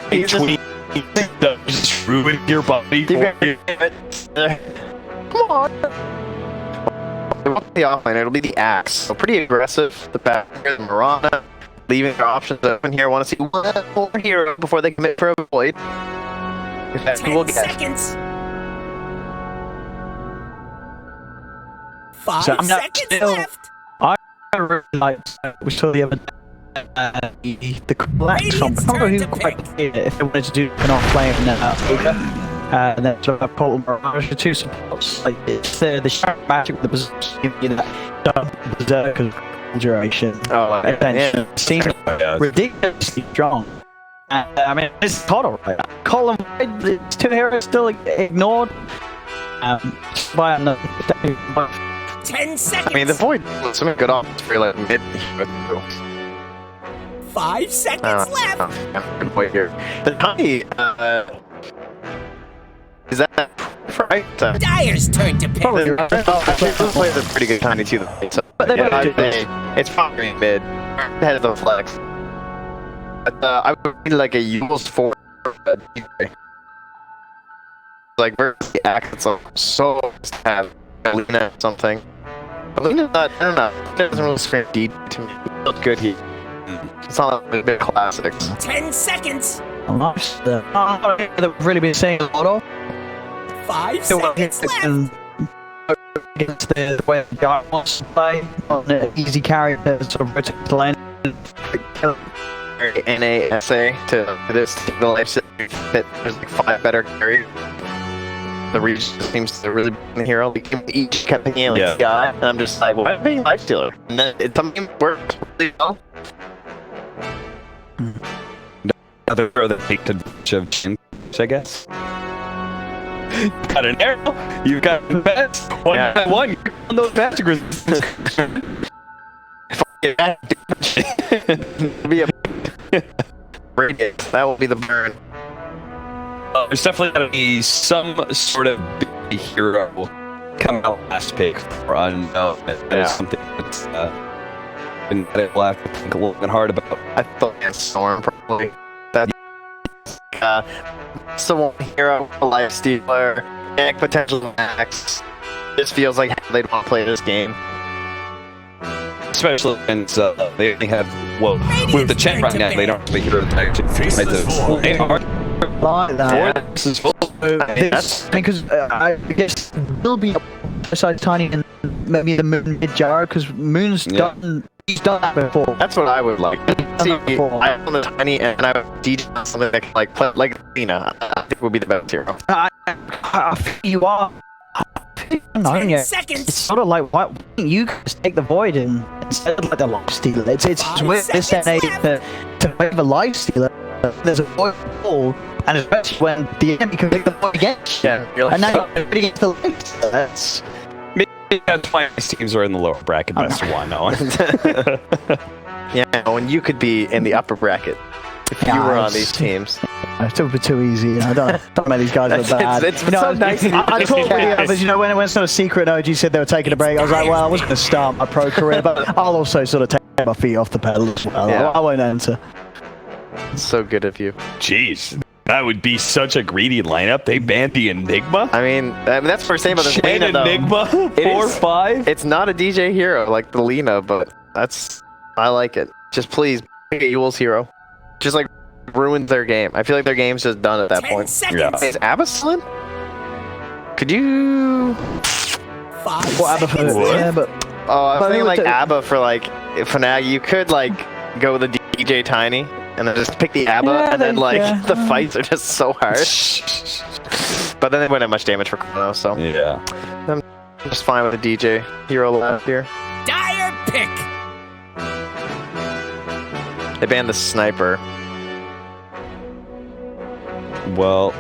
between just ruin your body for you. Come on. It won't be offlane, it'll be the Axe. So pretty aggressive. The back here, the Mirana, leaving their options open here. Want to see one more hero before they commit for a void. If that's who we'll get. 10 seconds. 5 So I'm not seconds still- left. I really liked we saw the other the collapse song. I can't remember who quite did it, if they wanted to do an off-playing and then sort of Paul Mirage, the two supports. Like it's the shadow magic that was giving you that berserker duration. Oh, like, Attention. yeah. Seems ridiculously strong. I mean, it's total right now. Column, it's two heroes still ignored. By another. 10 seconds. I mean, the void was some good off for like mid. 5 seconds left. Good point here. The Tiny, is that right? Dyer's turn to pick. Probably. This plays a pretty good Tiny too. So, But they yeah, both do. I'd say it's probably mid. Ahead of the flex. But I would need like a Yules for DJ. Like versus the Axe, it's like so to have Luna something. But Luna's not, I don't know. It doesn't really scream deep to me. It feels good here. It's not like a bit of classics. 10 seconds. I'm not I've really been saying a lot of. 5 seconds left. Against the way the guy wants to play on an easy carry to sort of rotate the lane. NASA to this the life that there's like 5 better carries. The region seems to really be the hero. Like, each kept picking like guy, and I'm just like, well, I'm being life stealer. And then it something works really well. Another hero that takes advantage of Chin, I guess. Got an arrow, you've got the best. One by one, you're on those magic resistance. Be a that will be the burn. There's definitely gotta be some sort of big hero come out last pick for unknown. That is something that's been that we'll have to think a little bit hard about. I thought Storm probably. That's the one hero, life stealer, and potential max. This feels like they'd want to play this game. Especially since they only have, well, with the chat right now, they don't have a hero that actually tries to play hard. Like that. This is full. Because I guess there'll be besides Tiny and maybe the Moon mid Jared because Moon's done. He's done that before. That's what I would like. See, before. I own the Tiny and I would DJ on something that can like play like Athena. I think would be the best hero. I feel you are. No, 10 seconds. It's sort of like why don't you guys take the void and instead of like the life stealer. It's with this age to play the life stealer. There's a void ball, and especially when the enemy can pick the void against you. Yeah, And now you're against the life stealer. That's Maybe that's why my teams are in the lower bracket. Best one, no. Yeah, when you could be in the upper bracket if you were on these teams. It's a bit too easy. You know, don't make these guys look bad. It's so nice. I talked with the others, you know, when it's not a secret, OG said they were taking a break. I was like, well, I was going to start my pro career, but I'll also sort of take my feet off the pedal as well. Yeah. I won't enter. So good of you. Jeez, that would be such a greedy lineup. They banned the Enigma. I mean, that's what we're saying about this Shen Lena, though. Enigma, It 4-5. It's not a DJ hero like the Lena, but I like it. Just please, make a Yule's hero. Just like ruins their game. I feel like their game's just done at that 10 point. seconds. Is Abba still in? Could you? 5 Well, Abba for seconds. yeah, but Oh, I was But thinking like it would- Abba for like Fnatic. You could like go with the DJ Tiny and then just pick the Abba, Yeah, and then they- like yeah. the fights are just so hard. But then they wouldn't have much damage for Chrono, so Yeah. I'm just fine with the DJ hero left here. Dyer pick. They banned the sniper. Well,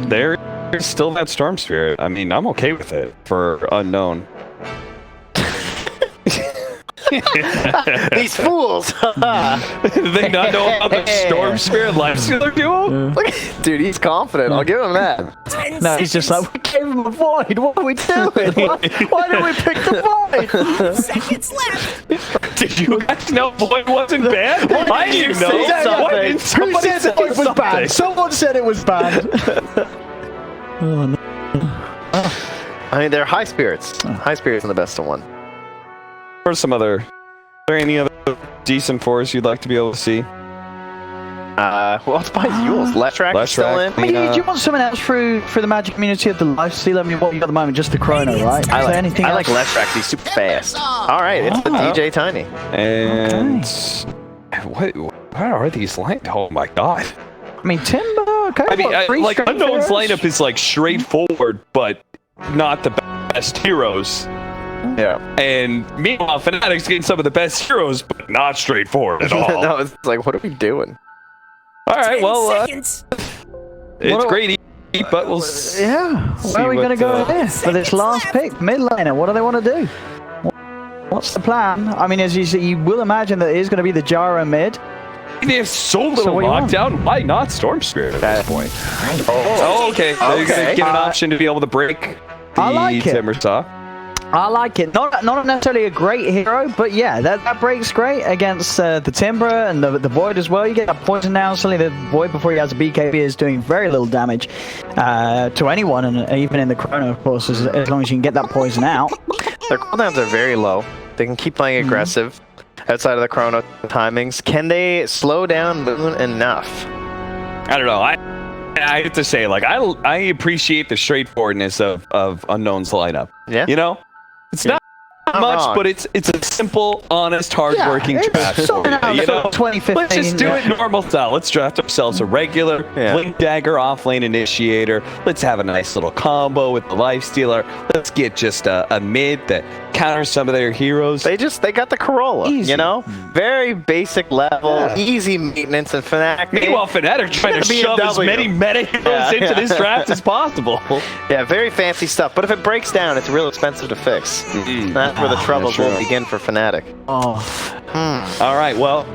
there's still that Storm Spirit. I mean, I'm okay with it for unknown. These fools. They not know about the Storm Spirit Lifestealer duo? Look, dude, he's confident. I'll give him that. 10 No, he's just seconds. like, we gave him a void. What are we doing? Why did we pick the void? Seconds left. Did you guys know Void wasn't banned? I didn't know. What? Did Who somebody said say it was something? banned? Someone said it was banned. Oh, no. I mean, they're high spirits. High spirits in the best of one. Or some other. Are there any other decent fours you'd like to be able to see? Well, it's by Yules. Leshrac is still in. I mean, do you want someone else through the Magic community of the lifesteal? I mean, what you got at the moment? Just the Chrono, right? I Is there like, anything I like else? Leshrac. He's super fast. All right, it's the DJ Tiny. And what are these lines? Oh my god! I mean, Timber. Okay. I mean, what, three like straight Unknown's heroes? lineup is like straightforward, but not the best heroes. Yeah. And meanwhile, Fnatic's getting some of the best heroes, but not straightforward at all. No, it's like, what are we doing? All right, 10 well, seconds. it's great, but we'll Yeah. see Where are we what, going to go here for Seconds this last left. pick? Mid laner. What do they want to do? What's the plan? I mean, as you see, you will imagine that it is going to be the Gyro mid. They have so little what do you want? lockdown. Why not Storm Spirit at this point? Oh, okay. They're Okay. gonna get an option to be able to break the I like it. Timbersaw. I like it. Not necessarily a great hero, but yeah, that breaks great against the Timber and the Void as well. You get that poison now. Suddenly the Void, before he has a BKB, is doing very little damage to anyone, and even in the Chrono, of course, as long as you can get that poison out. Their cooldowns are very low. They can keep playing aggressive outside of the Chrono timings. Can they slow down Moon enough? I don't know. I have to say, like, I appreciate the straightforwardness of Unknown's lineup. Yeah. You know, it's not Not much, wrong. but it's a simple, honest, hardworking it's draft. something out You of know, 2015. let's just do it normal style. Let's draft ourselves a regular Blink Dagger offlane initiator. Let's have a nice little combo with the Lifestealer. Let's get just a mid that counters some of their heroes. They got the Corolla, Easy. you know? Very basic level, easy maintenance and Fnatic. Meanwhile, Fnatic trying to shove as BMW. many meta heroes into this draft as possible. Yeah, very fancy stuff. But if it breaks down, it's real expensive to fix. That's where the troubles will begin for Fnatic. Oh, All right, well,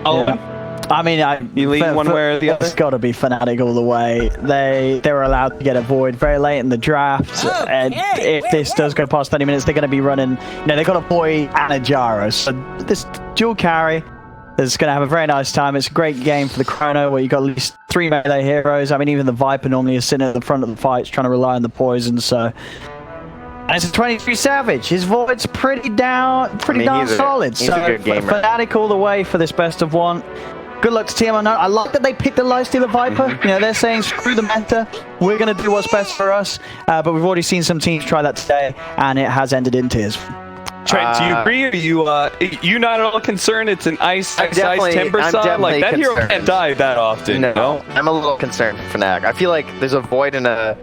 I mean, You lean one way or the other? It's got to be Fnatic all the way. They were allowed to get a Void very late in the draft, and if this does go past 30 minutes, they're going to be running. You know, they've got a Void and a Gyro, so this dual carry is going to have a very nice time. It's a great game for the Chrono, where you got at least 3 melee heroes. I mean, even the Viper normally is sitting at the front of the fights, trying to rely on the poison. So. And it's a 23 Savage. His Void's pretty darn solid. He's a good gamer. Fnatic all the way for this best of one. Good luck to Team Unknown. I like that they picked the Lifestealer Viper. You know, they're saying, screw the meta. We're going to do what's best for us. But we've already seen some teams try that today, and it has ended in tears. Trent, do you agree? Are you not at all concerned? It's an ice-sized Timbersaw? Like, that hero can't die that often. No, I'm a little concerned for Fnatic. I feel like there's a Void and a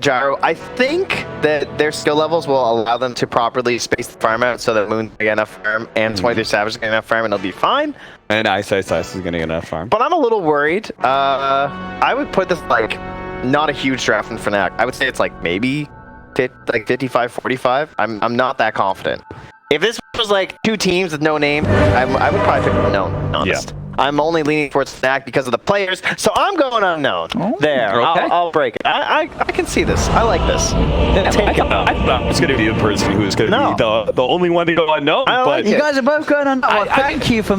Gyro. I think that their skill levels will allow them to properly space the farm out so that Moon's going to get enough farm and 23 Savage is going to get enough farm and they'll be fine. And Ice is going to get enough farm. But I'm a little worried. I would put this like not a huge draft in Fnatic. I would say it's like maybe like 55-45. I'm not that confident. If this was like 2 teams with no name, I would probably pick Unknown, honest. Yeah. I'm only leaning towards Fnatic because of the players, so I'm going Unknown. There, okay. I'll break it. I can see this. I like this. I thought I was going to be the person who was going to be the only one to go Unknown. But You guys are both going Unknown. Well, thank you for...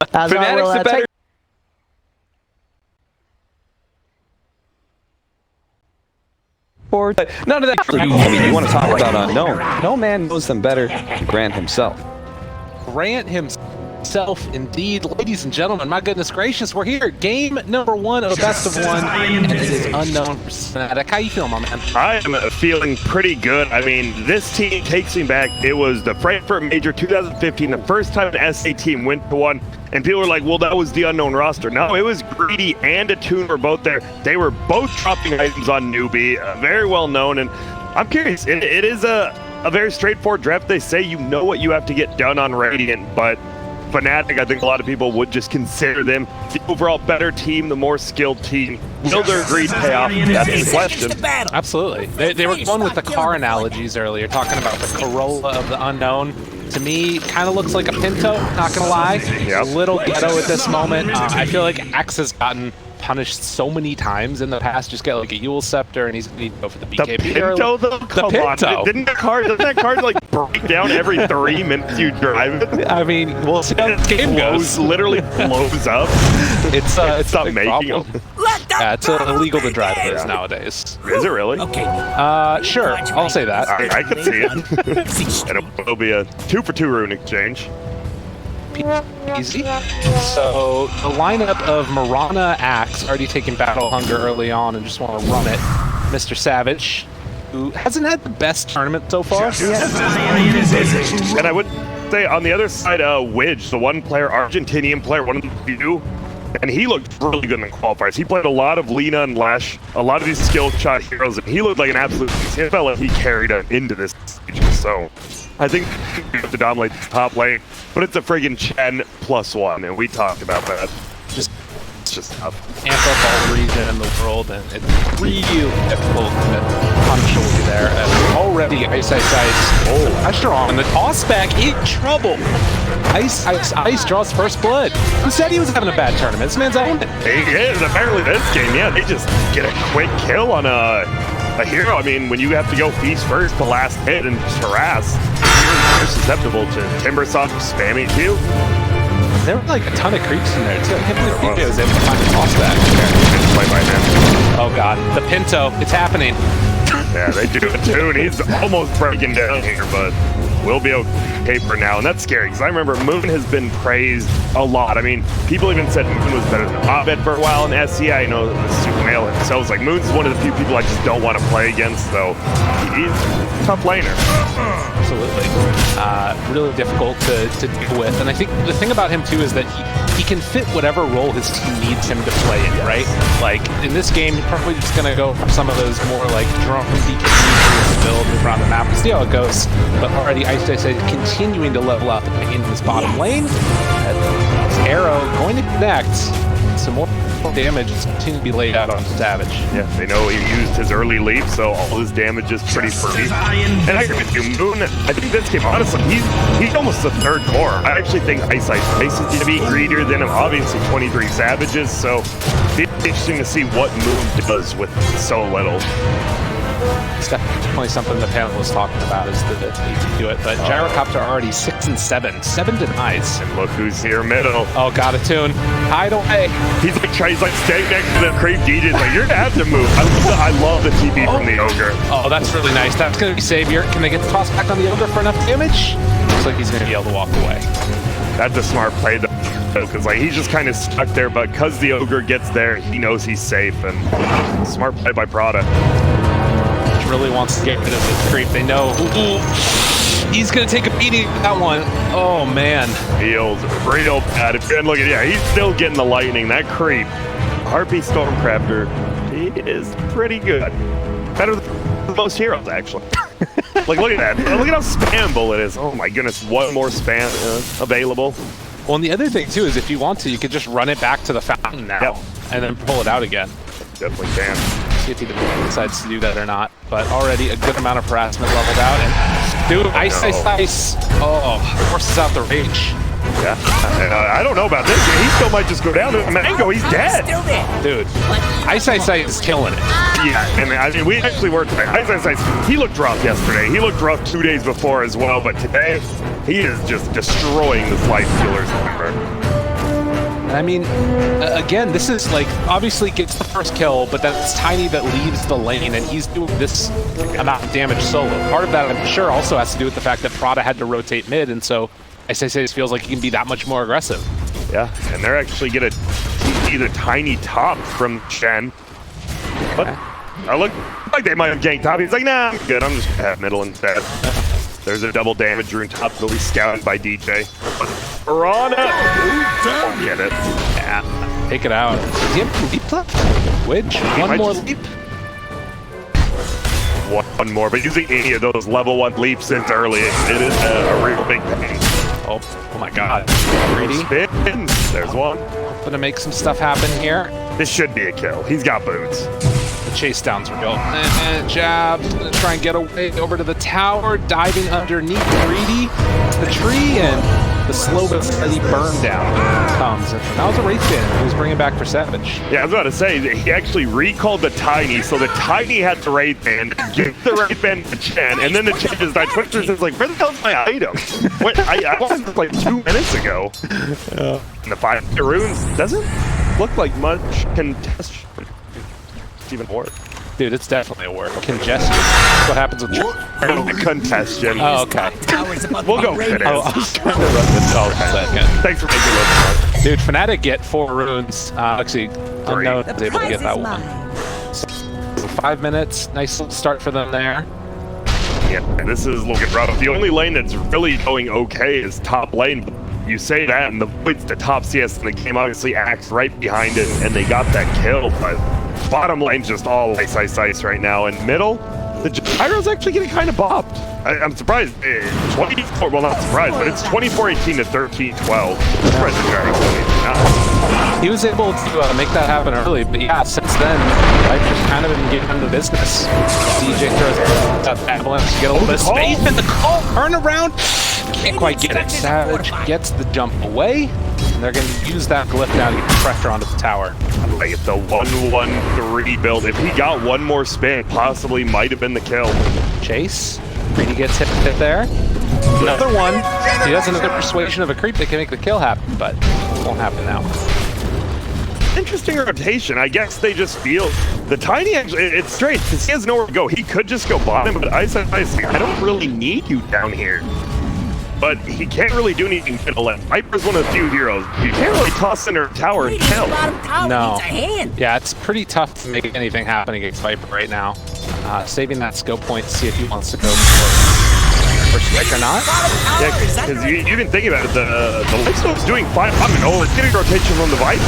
Fnatic's the better. None of that. I mean, you want to talk about Unknown? No man knows them better than Grant himself. Grant himself, indeed. Ladies and gentlemen, my goodness gracious, we're here. Game number 1 of best of 1, and it is Unknown for Fnatic. How you feeling, my man? I am feeling pretty good. I mean, this team takes me back. It was the Frankfurt Major 2015, the first time an SA team went to one, and people were like, well, that was the Unknown roster. No, it was Greedy and Attune were both there. They were both dropping items on Newbie, very well known, and I'm curious. It is a very straightforward draft. They say you know what you have to get done on Radiant, but Fnatic, I think a lot of people would just consider them the overall better team, the more skilled team. Will their greed pay off? That's the question. Absolutely. They were going with the car analogies earlier, talking about the Corolla of the unknown. To me, kind of looks like a Pinto, not gonna lie. Yep. A little ghetto at this moment. I feel like X has gotten punished so many times in the past. Just get like a Yule Scepter and he's gonna go for the BKB. The Pinto though? Come on. Doesn't that car like break down every 3 minutes you drive it? I mean, we'll see how the game goes. Literally blows up. It's not a big making problem. them. Yeah, it's illegal to drive those nowadays. Is it really? Okay. Sure, I'll say that. I can see it. And it'll be a 2-for-2 rune exchange. Easy. So the lineup of Mirana Axe already taking Battle Hunger early on and just want to run it. Mr. Savage, who hasn't had the best tournament so far. And I would say on the other side, Widge, the Argentinian player, one of the few, and he looked really good in the qualifiers. He played a lot of Lina and Lash, a lot of these skill shot heroes, and he looked like an absolute beast. It felt like he carried him into this stage. So I think we have to dominate the top lane, but it's a friggin' Chen +1, and we talked about that. It's just tough. Amp up all region in the world, and it's really difficult to punch over there. And already Ice. Oh, pressure on the toss back in trouble. Ice draws first blood. Who said he was having a bad tournament? This man's owned it. He is. Apparently this game, yeah, they just get a quick kill on a hero. I mean, when you have to go feast first, the last hit, and just harass, you're susceptible to Timbersaw spamming too. There were like a ton of creeps in there too. I can't believe PJ was able to find a toss back. Play by him. Oh god, the Pinto, it's happening. Yeah, they do it too, and he's almost breaking down here, but we'll be okay for now. And that's scary, because I remember Moon has been praised a lot. I mean, people even said Moon was better than Abed for a while in SCI. I know the Super Male himself. Like, Moon's one of the few people I just don't want to play against, so he's a tough laner. Absolutely. Really difficult to deal with. And I think the thing about him, too, is that he can fit whatever role his team needs him to play in, right? Like, in this game, you're probably just going to go for some of those more, like, drone DPC build around the map and see how it goes. But already, Ice continuing to level up in this bottom lane. Arrow going to connect. Some more damage is continuing to be laid out on Savage. Yeah, they know he used his early leap, so all his damage is pretty free. And I agree with you, Moon. I think this game, honestly, he's almost the third core. I actually think Ice is going to be greedier than him. Obviously, 23 Savages, so it's interesting to see what Moon does with so little. It's definitely something the panel was talking about, is the need to do it. But Gyrocopter already 6 and 7. 7 denies. And look who's here middle. Oh, got a tune. Hide away. He's like staying next to the creep DJs. Like, you're gonna have to move. I love the TP from the Ogre. Oh, that's really nice. That's gonna be Savior. Can they get the toss back on the Ogre for enough damage? Looks like he's gonna be able to walk away. That's a smart play though, because like he's just kind of stuck there. But because the Ogre gets there, he knows he's safe. And smart play by Prada. Really wants to get rid of this creep. They know he's gonna take a beating with that one. Oh man, feels real bad. And look at he's still getting the lightning. That creep, Harpy Stormcrafter, he is pretty good. Better than most heroes actually. Like look at that. Look at how spammable it is. Oh my goodness, one more spam available. Well, and the other thing too is if you want to, you could just run it back to the fountain now and then pull it out again. Definitely can. See if he decides to do that or not. But already a good amount of harassment leveled out. And dude, Ice. Oh, forces out the rage. Yeah. I don't know about this. He still might just go down to Mango. He's dead. Still there. Dude, Ice is killing it. Yeah, and I mean, we actually worked. Ice, he looked rough yesterday. He looked rough 2 days before as well. But today, he is just destroying this life stealer's number. I mean, again, this is like, obviously gets the first kill, but that's Tiny that leaves the lane, and he's doing this amount of damage solo. Part of that, I'm sure, also has to do with the fact that Prada had to rotate mid, and so Ice feels like he can be that much more aggressive. Yeah, and they're actually going to either Tiny top from Chen. But I look like they might have ganked top. He's like, nah, I'm good. I'm just going to have middle instead. There's a double damage rune top. It'll be scouted by DJ. Piranha! Don't get it. Yeah, take it out. Does he have leap left? Widge, one more leap? One more, but using any of those level 1 leaps since early, it is a real big pain. Oh my god. Greedy. Spins. There's one. Hoping to make some stuff happen here. This should be a kill. He's got boots. The chase down's real. And jabs. Gonna try and get away over to the tower. Diving underneath Greedy. The tree and the slow but steady burn down comes. And that was a Wraith Cannon he was bringing back for Savage. Yeah, I was about to say, that he actually recalled the Tiny, so the Tiny had the Wraith Band, give the Wraith Band to Chen, and then the Chen just died. Twitchers is like, where the hell's my item? Wait, I lost this like 2 minutes ago. And the 5 runes doesn't look like much contestation. It's even worse. Dude, it's definitely a word. Congestion. What happens with Congestion. Oh, okay. We'll go finish. I was trying to run this all second. Thanks for making it. Dude, Fnatic get 4 runes. Actually, Unknown was able to get that one. So 5 minutes. Nice little start for them there. Yeah, this is looking rough. The only lane that's really going okay is top lane. You say that, and the Void's the top CS in the game. Obviously, Axe right behind it, and they got that kill. But bottom lane's just all ice right now. And middle, the Gyro's actually getting kind of bopped. I'm surprised. 24, well, not surprised, but it's 24-18 to 13-12. Surprised the Gyro. He was able to make that happen early, but yeah, since then, I've just kind of been giving him the business. DJ throws that avalanche to get a little bit of space, and the call turn around. Can't quite get it. Savage gets the jump away, and they're going to use that glyph now to get the pressure onto the tower. Like it's the 1-1-3 build. If he got one more spin, possibly might have been the kill. Chase. Greedy gets hit there. Another one. He does another persuasion of a creep that can make the kill happen, but it won't happen now. Interesting rotation. I guess they just feel the Tiny actually. It's strange because he has nowhere to go. He could just go bottom, but I don't really need you down here. But he can't really do anything middle left. Viper's one of the few heroes. You can't really toss in her tower and kill. No. Yeah, it's pretty tough to make anything happen against Viper right now. Saving that skill point to see if he wants to go for strike or not. Yeah, because you've been thinking about it. The Lightstone's doing fine. Oh, it's getting rotation from the Viper.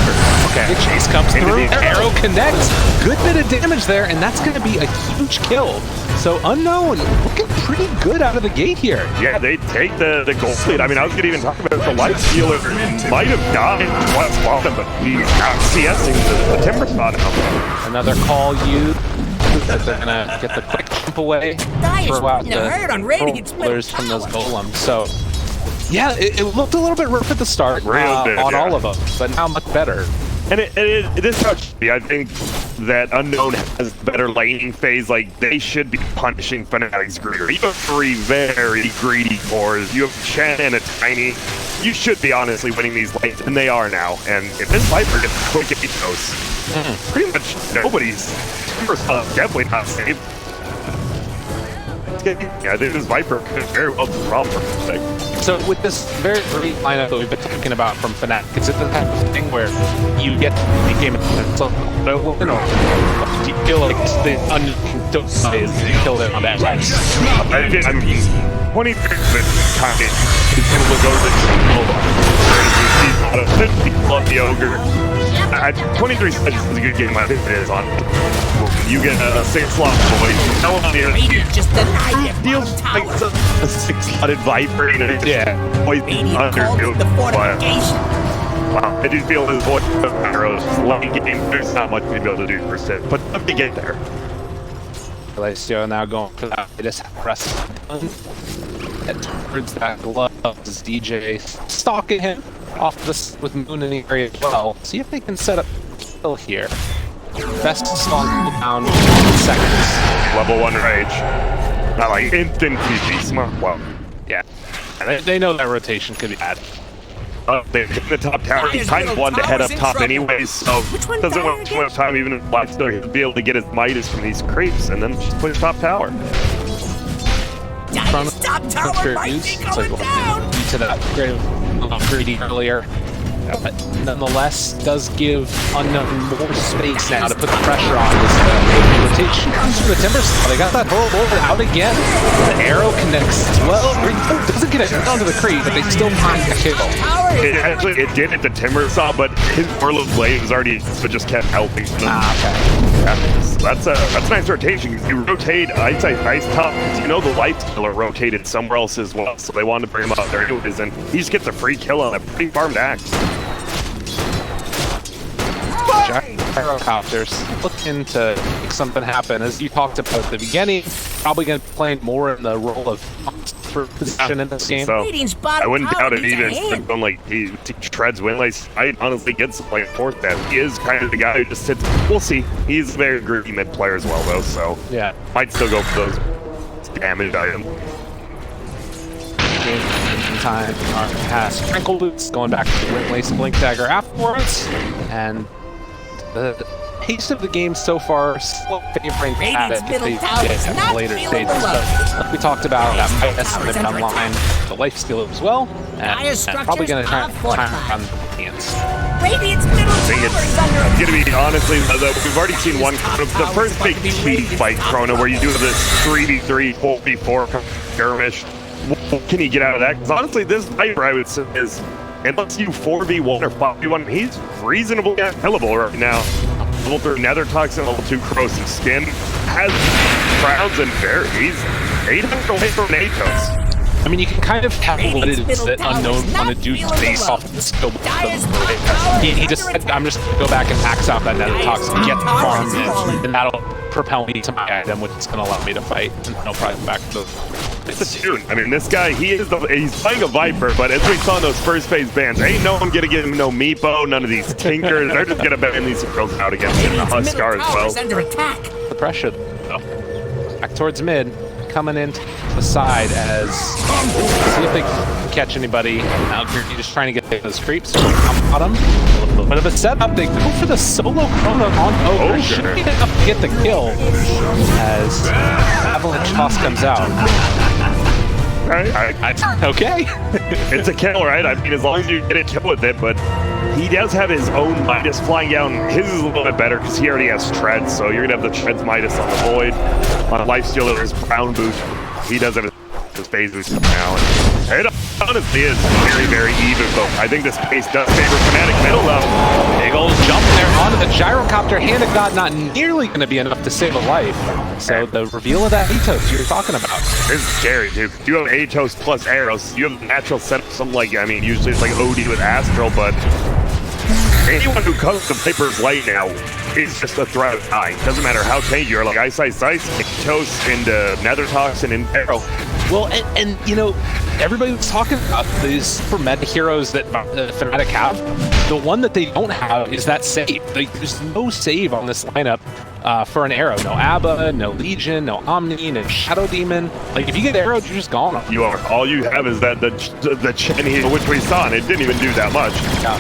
Okay, the chase comes through. Arrow connects. Good bit of damage there, and that's going to be a huge kill. So Unknown looking pretty good out of the gate here. Yeah, they take the gold lead. I mean, I was going to even talk about the life stealer might have died once bottom, but he's not CSing the timber spot now. Another call used. They're gonna get the quick jump away, throw out the rollers from those golems. So, yeah, it looked a little bit rough at the start on all of them, but now much better. And this touched me. I think that Unknown has better laning phase. Like, they should be punishing Fnatic's greedy. You have 3 very greedy cores. You have Chen and a Tiny. You should be honestly winning these lanes, and they are now. And if this Viper gets quick ethos, pretty much nobody's definitely not safe. Yeah, I think this Viper could very well be a problem. So with this very early lineup that we've been talking about from Fnatic, is it the type of thing where you get the game and so do you feel like the don't say killed it on that price? I mean, 23 kind of is able to go to the love the ogre. 23 is a good game. I think it is on. You get a 6-slot boy. No one just feels like a 6-slotted Viper. Yeah. Boys under the fortification. Wow, I do feel his voice of arrows. Late game, there's not much to be able to do per se, but let me get there. Glacio now going for that latest press and towards that glove as DJ stalking him off this with Moon in the area as well. See if they can set up kill here. Best song down in seconds. Level 1 rage. Not like instant PG smart. Well, yeah. And they know that rotation could be bad. They're hitting the top tower. He's kind of one to head up top anyways, so doesn't want too much time even if life still to be able to get his Midas from these creeps and then just push top tower. Top tower might be going down. To that greedy earlier. But nonetheless, does give Unknown more space now to put the pressure on this rotation. Comes from the timber spot. They got that whole over out again. The arrow connects as well. Doesn't get it onto the creep, but they still find the kill. It did at the timber saw, but his Warlord blade was already, but just kept helping them. Okay. that's a nice rotation. You rotate Ice top, because you know the Light Killer rotated somewhere else as well, so they wanted to bring him up there anyways, and he just gets a free kill on a pretty farmed axe. Gyrocopters looking to make something happen. As you talked about at the beginning, probably going to be playing more in the role of for position in this game. So, I wouldn't doubt it even going like he treads Winlace. I honestly gets like fourth death. He is kind of the guy who just sits. We'll see. He's a very greedy mid player as well though, so yeah, might still go for those damage items. Time has Trinkle Boots going back to Winlace and Blink Dagger afterwards, and the pace of the game so far still favoring Fnatic if they get at the later stages. So, like we talked about, that Midas going to be online, the life steal as well, and probably going to try on the hands. It's going to be, honestly, we've already seen one, the first big cheat fight, Chrono, where you do this 3v3, 4v4 skirmish. What can he get out of that? Because honestly, this Viper, I would say, is, unless you 4v1 or 5v1, he's reasonably killable right now. Level 3 Nether Toxin, level 2 Corrosive Skin, has crowns and fair. He's 800 away from an Atos. I mean, you can kind of tell what it is that Unknown want to do based off of the skill. He just said, I'm just going to go back and max out that Nether Toxin, get the farm, and that'll propel me to my item, which is going to allow me to fight, and I'll probably go back to the... It's a tune. I mean, this guy, he's playing a Viper, but as we saw in those first phase bans, ain't no one gonna get him no Meepo, none of these Tinkers. They're just gonna ban these girls out against him, the Huskar as well. Under attack. The pressure, though. Back towards mid, coming in to the side as see if they can catch anybody. Now you're just trying to get those creeps. Come on him. A little bit of a setup. They go for the solo Chrono on Ogre. Should be enough to get the kill as Avalanche Toss comes out. Okay. It's a kill, right? I mean, as long as you get a kill with it, but he does have his own Midas flying down. His is a little bit better because he already has Treads, so you're going to have the Treads Midas on the Void. On a Lifestealer, there's Brown Boost. He does have his phase boost coming out. It honestly is very, very even, though. I think this pace does favor Fnatic middle, though. Big old jump there onto the Gyrocopter. Hand of God not nearly going to be enough to save a life. So the reveal of that Atos you were talking about. This is scary, dude. You have Atos plus arrows. You have the natural setup, something like, I mean, usually it's like OD with Astral, but anyone who comes to Viper's Light now is just a threat of die. Doesn't matter how tanky you are, like Ice, Atos into Nether Toxin and Arrow. Well, and you know, everybody was talking about these super meta heroes that Fnatic have. The one that they don't have is that save. There's no save on this lineup for an Arrow. No Abba, no Legion, no Omni, no Shadow Demon. Like, if you get arrowed, you're just gone. You are. All you have is that the Chen heal, which we saw, and it didn't even do that much. Yeah.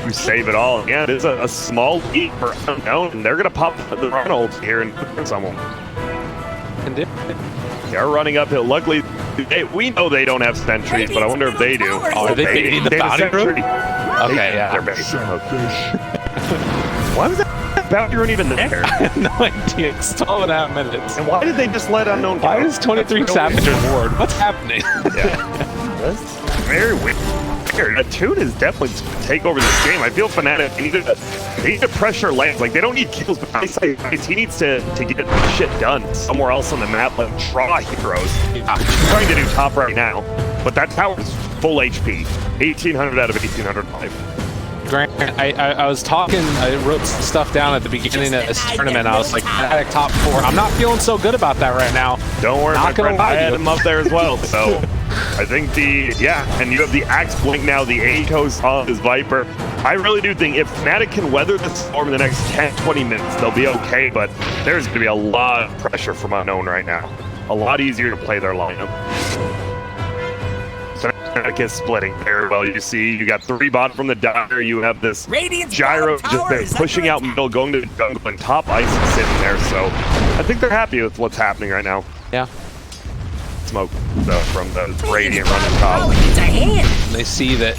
You save it all. Yeah, it is a small lead for Unknown, and they're going to pop the run ult here and put someone. They're running uphill. Luckily, we know they don't have sentries, but I wonder if they do. Oh, are they baiting the bounty room? Okay, yeah. They're baiting. Why was that bounty rune even there? I have no idea. It's 12.5 minutes. And why did they just let Unknown go? Why is 23 Savage reward? What's happening? Yeah. That's very weird. The Tune is definitely to take over this game. I feel Fnatic, they need to pressure Lance. Like, they don't need kills, but he needs to get shit done somewhere else on the map, like draw heroes. He's trying to do top right now, but that tower's full HP. 1800 out of 1805. Grant, I was talking, I wrote some stuff down at the beginning of this tournament. I was like, Fnatic top 4. I'm not feeling so good about that right now. Don't worry, my friend, I had him up there as well, so I think and you have the Axe Blink now, the Atos on his Viper. I really do think if Fnatic can weather the storm in the next 10-20 minutes, they'll be okay, but there's going to be a lot of pressure from Unknown right now. A lot easier to play their lineup. Fnatic is splitting very well. You see, you got 3 bot from the Dagger. You have this Gyro just been pushing out middle, going to the jungle, and top Ice is sitting there. So I think they're happy with what's happening right now. Yeah. Smoke from the Radiant running top. They see that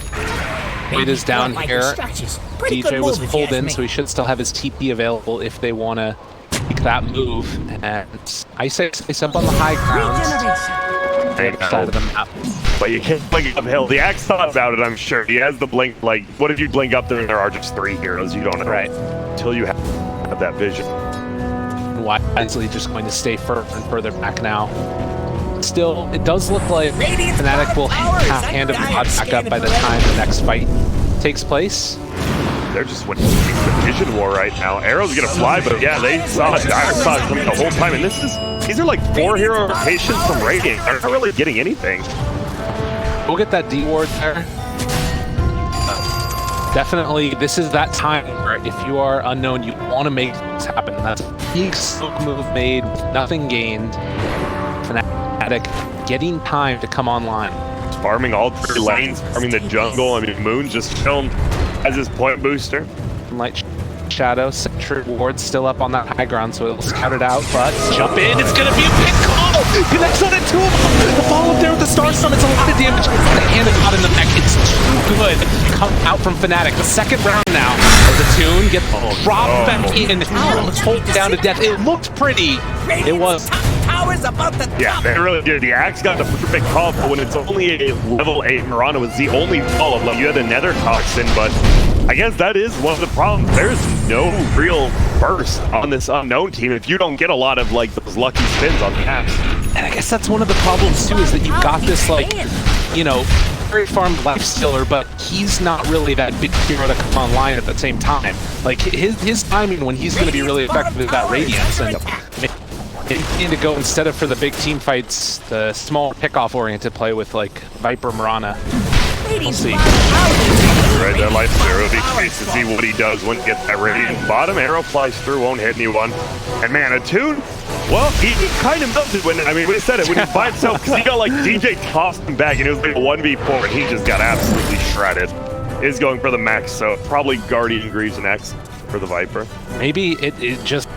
Wade is down here. DJ was pulled in, so he should still have his TP available if they want to make that move. And Ice up on the high ground. Side of the map. But you can't blink uphill. The Axe thought about it, I'm sure. He has the blink, like, what if you blink up there and there are just 3 heroes? You don't know. Right. Until you have that vision. wisely just going to stay further and further back now. Still, it does look like Fnatic will have Hand of God back up by the time the next fight takes place. They're just winning the vision war right now. Arrow's gonna fly, but yeah, they saw Dire Spot coming the whole time, and these are like 4 hero rotations from Radiant. They're not really getting anything. We'll get that D ward there. Definitely, this is that time where if you are unknown, you want to make this happen. That's a big smoke move made, nothing gained. Fnatic getting time to come online. Farming all 3 lanes, farming the jungle. I mean, Moon just filmed as his point booster. Light Shadow, Sentry Ward still up on that high ground, so it'll scout it out, but jump in, it's gonna be a big call! Connects on it to him! The follow-up there with the Star Sun, it's a lot of damage. The Hand of God in the neck, it's too good. Come out from Fnatic, the second round now. The tune gets dropped back in, hold down to death. It looked pretty. It was. Yeah, they really did. The Axe got the perfect call, but when it's only a level 8 Mirana was the only follow-up level. You had the Nether Toxin, but I guess that is one of the problems. There's no real burst on this unknown team if you don't get a lot of like those lucky spins on the Axe. And I guess that's one of the problems too, is that you've got this like, you know, very farmed lifestealer, but he's not really that big hero to come online at the same time. Like his timing when he's going to be really effective is that Radiance, and they need to go, instead of for the big team fights, the small pick-off oriented play with like Viper Mirana. We'll see. Right, that lifestealer will be curious to see what he does when he gets that Radiant. Bottom arrow flies through, won't hit anyone. And man, Attune, well, he kind of melted when, I mean, we said it, when he by himself, because he got like DJ tossed him back, and it was like a 1v4, and he just got absolutely shredded. Is going for the max, so probably Guardian Greaves next for the Viper. Maybe it just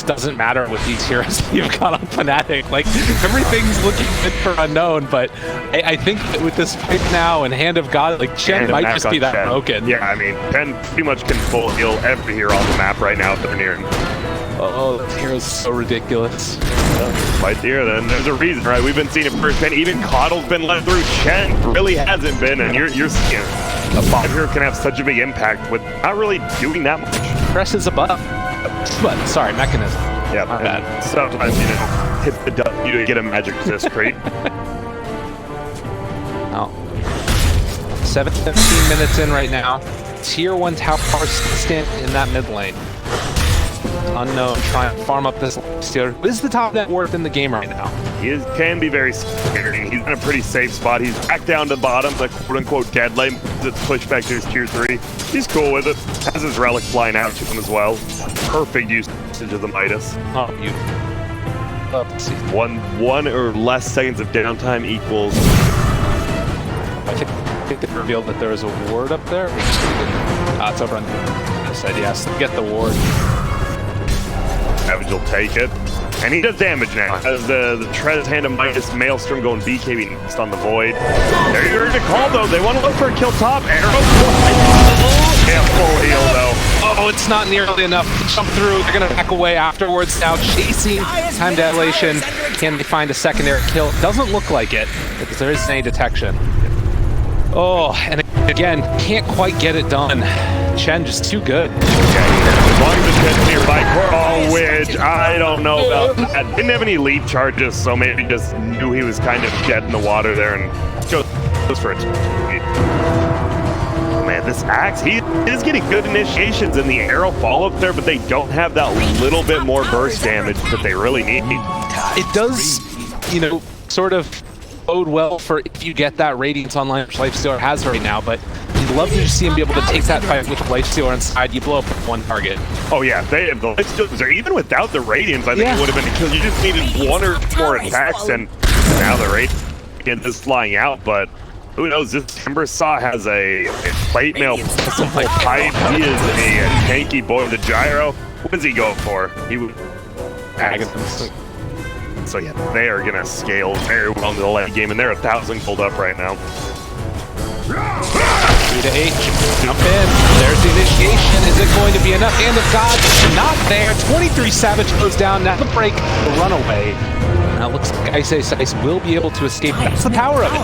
doesn't matter with these heroes you've got on Fnatic. Like, everything's looking good for unknown, but I think that with this fight now and Hand of God, like, Chen might just be that broken. Yeah, I mean, Chen pretty much can full heal every hero on the map right now if they're near him. Oh, this hero's so ridiculous. Right there, then there's a reason, right? We've been seeing it first, and even Coddle's been let through. Chen really hasn't been, and you're seeing a 5 hero can have such a big impact with not really doing that much. Press is a buff. But, sorry, mechanism. Yeah, my bad. Sometimes, you know, hit the W to get a magic resist creep. Oh. 17 minutes in right now. Tier 1 tower stand in that mid lane. Unknown trying to farm up this stealer. Who is the top net worth in the game right now? He can be very scary. He's in a pretty safe spot. He's back down to the bottom, the quote-unquote dead lane. That's pushed back to his tier 3. He's cool with it. Has his relic flying out to him as well. Perfect usage of the Midas. Oh, beautiful. Let's see. One or less seconds of downtime equals. I think they revealed that there was a ward up there. It's over on this side. Yes, get the ward. Savage will take it. And he does damage now. As the Trez Hand of Midas Maelstrom going BKB next on the Void. They're ready to call though. They want to look for a kill top. Arrow. Yeah, full heal though. Oh, it's not nearly enough to jump through. They're going to back away afterwards. Now chasing time dilation. Can they find a secondary kill? Doesn't look like it, because there isn't any detection. Oh, and again, can't quite get it done. Chen just too good. Okay, as long as it's nearby. Oh, which I don't know about that. Didn't have any lead charges, so maybe just knew he was kind of dead in the water there and goes for it. Man, this Axe, he is getting good initiations in the arrow follow-up there, but they don't have that little bit more burst damage that they really need. It does, you know, sort of bode well for if you get that Radiance online, which Lifestealer has right now, but you'd love to see him be able to take that fight with Lifestealer inside. You blow up with one target. Oh yeah, they have the Lifestealers there. Even without the Radiance, I think it would have been a kill. You just needed 1 or more attacks, and now the Radiance is flying out, but who knows, this Timber Saw has a plate mail possible pipe. He is a tanky boy with a gyro. What does he go for? He would Agonist. So yeah, they are gonna scale very well in the late game, and they're 1,000 gold up right now. 3 to H, jump in. There's the initiation. Is it going to be enough? Hand of God, not there. 23 Savage goes down. Now the break, the runaway. Now it looks like Ice will be able to escape. That's the power of it.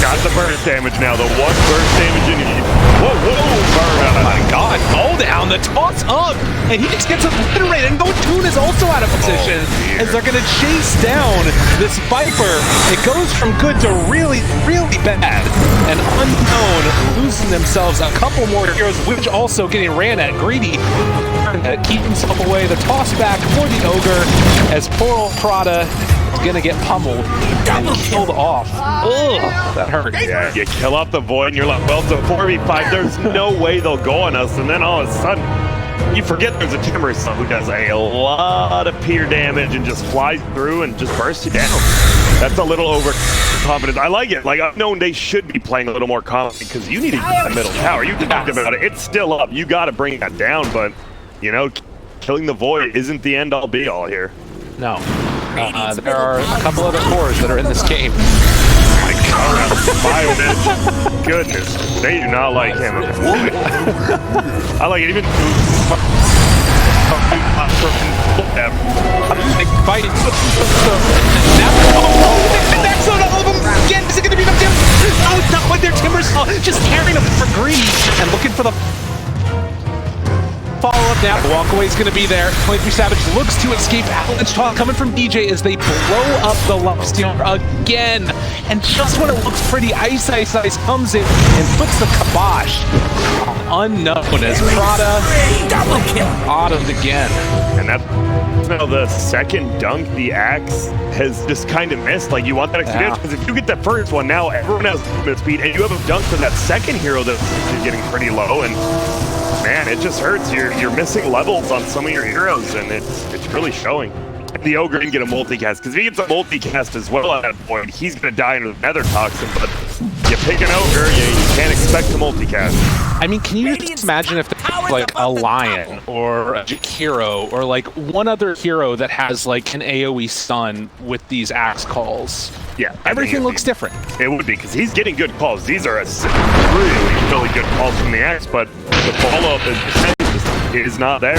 Got the burst damage now. The one burst damage you need. Whoa, burn. Oh my god, fall down, the toss up, and he just gets obliterated. And Toon is also out of position as they're gonna chase down this Viper. It goes from good to really, really bad. And Unknown losing themselves a couple more heroes, which also getting ran at. Greedy keep himself away. The toss back for the Ogre as poor old Prada is gonna get pummeled and killed off. Ugh, that hurt. Yeah, you kill off the Void and you're like, well, it's a 4v5. There's no way they'll go on us. And then all of a sudden, you forget there's a Timber who does a lot of peer damage and just flies through and just bursts you down. That's a little overconfident. I like it. Like, Unknown, they should be playing a little more confident because you need to get the middle tower. You talked about it. It's still up. You got to bring that down, but, you know, killing the Void isn't the end-all be-all here. No. There are a couple other cores that are in this game. My God, Bionet. Goodness, they do not like him. I like it even. Fight. That's not all of them. Again, is it going to be enough damage? No, not with their Timbers. Just carrying them for greed and looking for the follow-up now. The walkaway is going to be there. 23 Savage looks to escape. Avalanche talk coming from DJ as they blow up the lifestealer again. And just when it looks pretty, Ice comes in and puts the kibosh on Unknown as Prada bottomed again. And that's now the second dunk the Axe has just kind of missed. Like, you want that experience because if you get that first one, now everyone has movement speed, and you have a dunk for that second hero that's getting pretty low. And man, it just hurts. You're missing levels on some of your heroes, and it's really showing. The Ogre didn't get a multicast, because if he gets a multicast as well at that point, he's going to die into the Nether Toxin, but you pick an Ogre, you can't expect a multicast. I mean, can you just imagine if there's like a Lion or a Jakiro or like one other hero that has like an AoE stun with these Axe calls? Yeah, everything looks different. It would be, because he's getting good calls. These are really good calls from the Axe, but the follow-up is not there.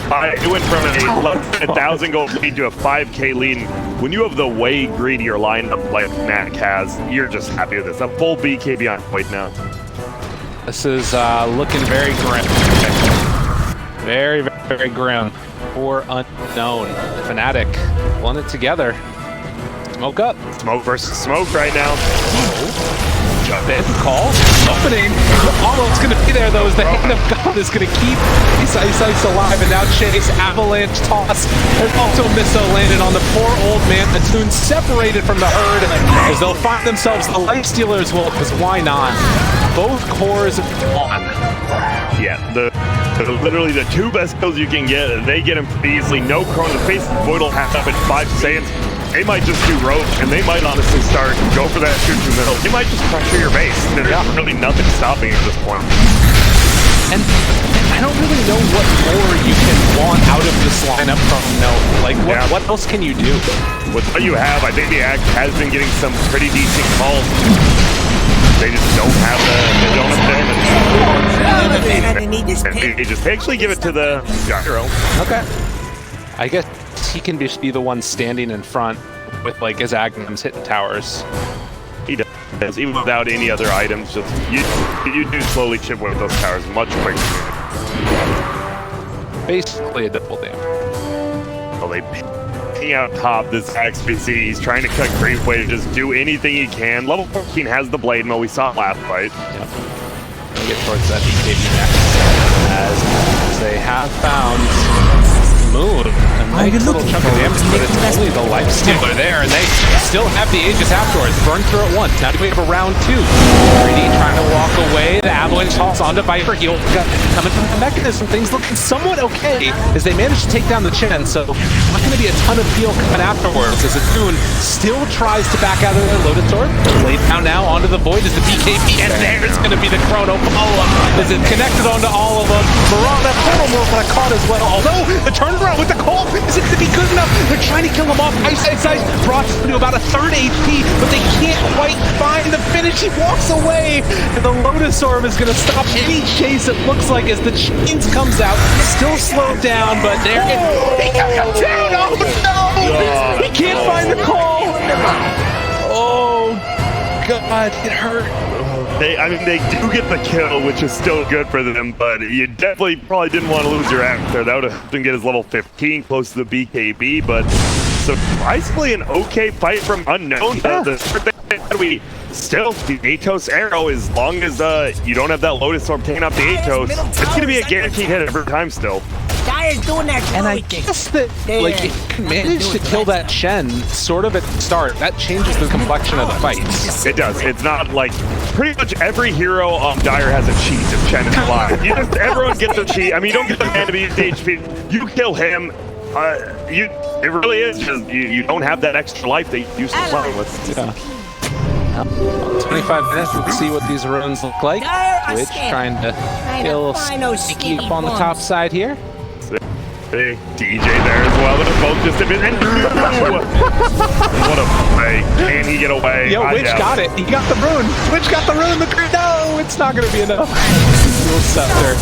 It went from a less than 1,000 gold lead to a 5k lead. When you have the way greedier lineup like Fnatic has, you're just happy with this. A full BKB on point now. This is looking very grim. Very, very grim. For Unknown. Fnatic pulling it together. Smoke up. Smoke versus smoke right now. Jump in, call, opening. Almost going to be there though, as the hand of God is going to keep Ice alive, and now Chase, Avalanche, toss. There's also a missile landed on the poor old man. Atoon separated from the herd as they'll find themselves the Lifestealers will, because why not? Both cores on. Yeah, literally the two best kills you can get, they get them pretty easily. No Chrono, the face Void will have up at 5 seconds. They might just do rope, and they might honestly start go for that shoot through middle. They might just pressure your base. There's really nothing stopping at this point. And I don't really know what more you can want out of this lineup from Note. Like, what else can you do? With what you have, I think the Axe has been getting some pretty decent calls. They just don't have they actually give it to the Gyro. Okay. I guess he can just be the one standing in front with like his Agnums hitting towers. He does, even without any other items. Just you do slowly chip away with those towers much quicker. Basically a double damage. Well, they ping out top this XPC. He's trying to cut creep way to just do anything he can. Level 14 has the blade mo. We saw it last fight. Yep. We'll get towards that BKB next. As they have found Moon. A nice little chunk of damage, but it's only the Lifestealer there, and they still have the Aegis afterwards. Burn through it once. Now we have a round 2. Greedy trying to walk away. The Avalanche toss onto Viper. He'll coming from the mechanism. Things looking somewhat okay as they manage to take down the Chen, so not going to be a ton of heal coming afterwards as Atoon still tries to back out of their loaded sword. Laid down now onto the Void as the BKB, and there's going to be the Chrono follow-up as it connected onto all of them. Miranda, Portal Morph got caught as well, although the turnaround with the call Is it going to be good enough? They're trying to kill him off. Ice brought him to about a third HP, but they can't quite find the finish. He walks away, and the Lotus Orb is going to stop any chase, it looks like, as the chains comes out. Still slowed down, but there he got down. Oh no! He can't find the call. Oh God, it hurt. I mean, they do get the kill, which is still good for them, but you definitely probably didn't want to lose your act there. That would have helped him get his level 15 close to the BKB, but surprisingly an okay fight from Unknown. The thing we still, the Atos arrow, as long as you don't have that Lotus Orb taking out the Atos, it's going to be a guaranteed hit every time still. Doing that, and I guess that, like, if you manage to kill that Shen sort of at the start, that changes the complexion of the fights. It does. It's not like pretty much every hero on Dire has a cheat if Shen is alive. Everyone gets a cheat. I mean, you don't get the man to be HP. You kill him. It really is just you don't have that extra life that you used to play with. Yeah. 25 minutes, we'll see what these runes look like. Twitch trying to get a little sneaky up on the top side here. Big DJ there as well. They're both just a bit. What a play. Can he get away? Yo, Witch got it. He got the rune. Witch got the rune. No, it's not going to be enough. Little scepter.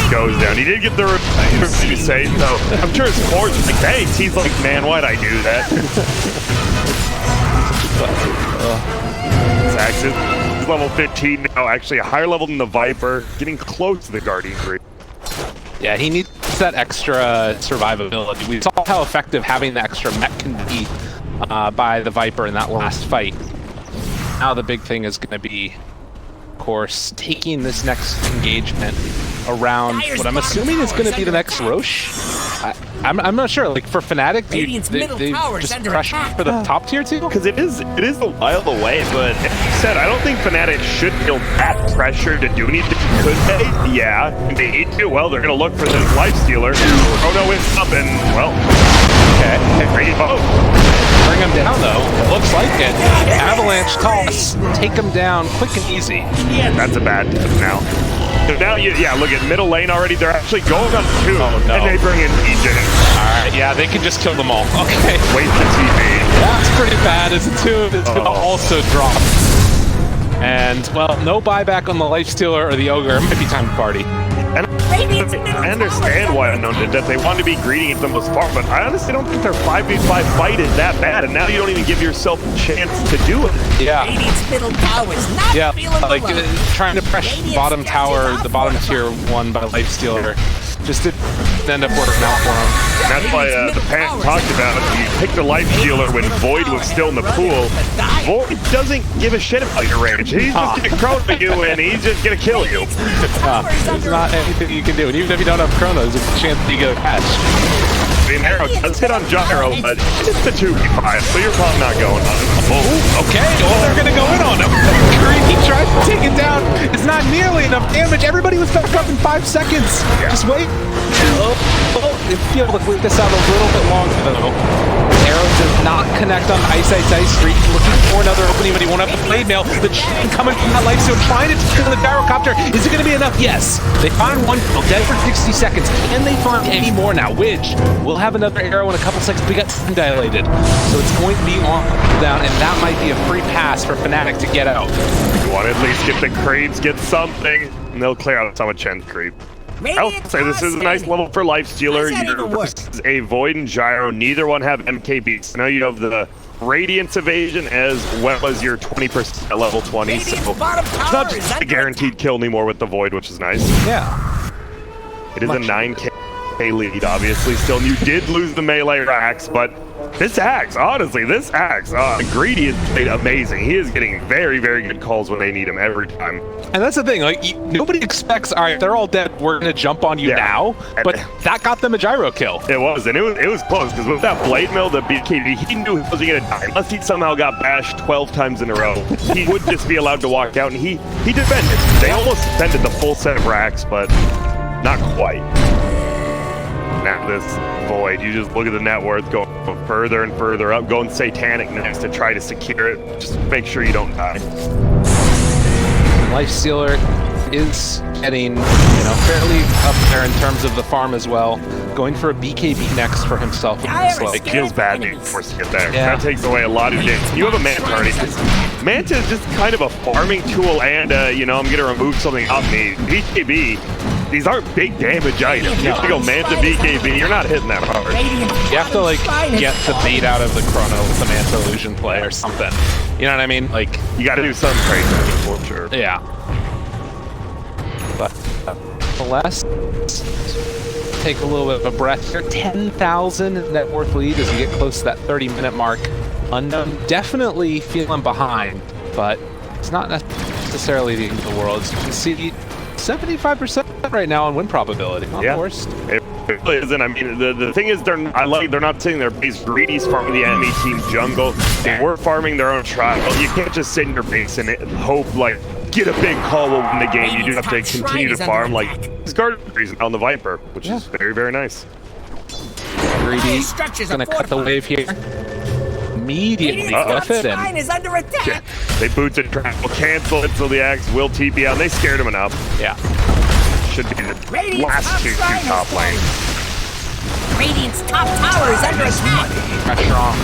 Goes down. He did get the rune, to say, so I'm sure his core's like, hey, he's like, man, why'd I do that? Zax is level 15 now, actually a higher level than the Viper, getting close to the Guardian Creep. Yeah, he needs that extra survivability. We saw how effective having the extra mech can be by the Viper in that last fight. Now the big thing is going to be, of course, taking this next engagement around what I'm assuming is going to be the next Roche. I'm not sure. Like for Fnatic, they just crush for the top tier too? Because it is a while away, but as you said, I don't think Fnatic should feel that pressure to do anything. Could they? Yeah, they need to. Well, they're going to look for this Lifestealer. Oh no, it's up and, well, okay. Bring him down though. It looks like it. Avalanche toss. Take him down quick and easy. That's a bad tip now. So now, look at middle lane already. They're actually going on 2, and they bring in DJ. Alright, yeah, they can just kill them all. Okay. Wait for TV. That's pretty bad as the 2 is going to also drop. And, well, no buyback on the Lifestealer or the Ogre. It might be time to party. And I understand why Unknown did that. They wanted to be greedy at the most far, but I honestly don't think their 5v5 fight is that bad, and now you don't even give yourself a chance to do it. Yeah. Yeah, like trying to press bottom tower, the bottom tier one by Lifestealer, just didn't end up working out for him. And that's why the Pan talked about it. You picked the Lifestealer when Void was still in the pool. Void doesn't give a shit about your range. He's just going to chrono you, and he's just going to kill you. There's not anything you can do, and even if you don't have chrono, there's a chance that you get a catch. The arrow does hit on Gyro, but it's the 2v5, so you're probably not going on it. Oh, okay, well, they're going to go in on him. He tries to take it down. It's not nearly enough damage. Everybody was back up in 5 seconds. Yeah. Just wait. They feel to wait this out a little bit longer, though. Arrow does not connect on Ice Street. Looking for another opening, but he won't have the blade mail. The chain coming from that life, so trying to kill the gyrocopter. Is it going to be enough? Yes. They find one. Dead for 60 seconds. Can they find any more now? Widge will have another arrow in a couple seconds. We got time dilated, so it's going to be on down, and that might be a free pass for Fnatic to get out. You want to at least get the creeps, get something, and they'll clear out some of Chen's creep. I'll say this is a nice level for Lifestealer. You're versus a Void and Gyro. Neither one have MKB. So now you have the Radiance evasion as well as your 20% at level 20. So it's not just a guaranteed kill anymore with the Void, which is nice. Yeah. It is a 9k lead, obviously. Still, you did lose the melee racks, but this Axe, honestly, Greedy is played amazing. He is getting very, very good calls when they need him every time. And that's the thing, like, nobody expects, all right, they're all dead, we're going to jump on you now, but that got them a gyro kill. It was, and it was close, because with that blade mill, the BKB, he knew he wasn't going to die. Unless he somehow got bashed 12 times in a row, he would just be allowed to walk out, and he defended. They almost defended the full set of racks, but not quite. Now this Void, you just look at the net worth going further and further up, going Satanic next to try to secure it. Just make sure you don't die. Lifestealer is getting, fairly up there in terms of the farm as well. going for a BKB next for himself. It's like, Feels bad being forced to get there. Yeah. That takes away a lot of damage. You have a Manta already. Manta is just kind of a farming tool, and you know, I'm gonna remove something off me. BKB, these aren't big damage items. You have to go Manta BKB. You're not hitting that hard. you have to like get the bait out of the Chrono with the Manta Illusion play or something. You know what I mean? Like, You got to do something crazy for sure. yeah. But Celeste, take a little bit of a breath here. 10,000 net worth lead as we get close to that 30-minute mark. Unknown definitely feeling behind, but it's not necessarily the end of the world. As you can see, 75% right now on win probability. Not the worst. It really isn't. I mean, the thing is, they're not sitting there base greedy farming the enemy team jungle. They were farming their own trial. You can't just sit in your base and hope like get a big call will win the game. You do have to continue to farm like this guard on the Viper, which is very, very nice. Greedy gonna cut the wave here. Immediately with it, and is under attack. They boots it, will cancel it, so the Axe will TP out. They scared him enough. yeah. Should be the last two top lane. Radiant's top tower is under attack. Pressure on.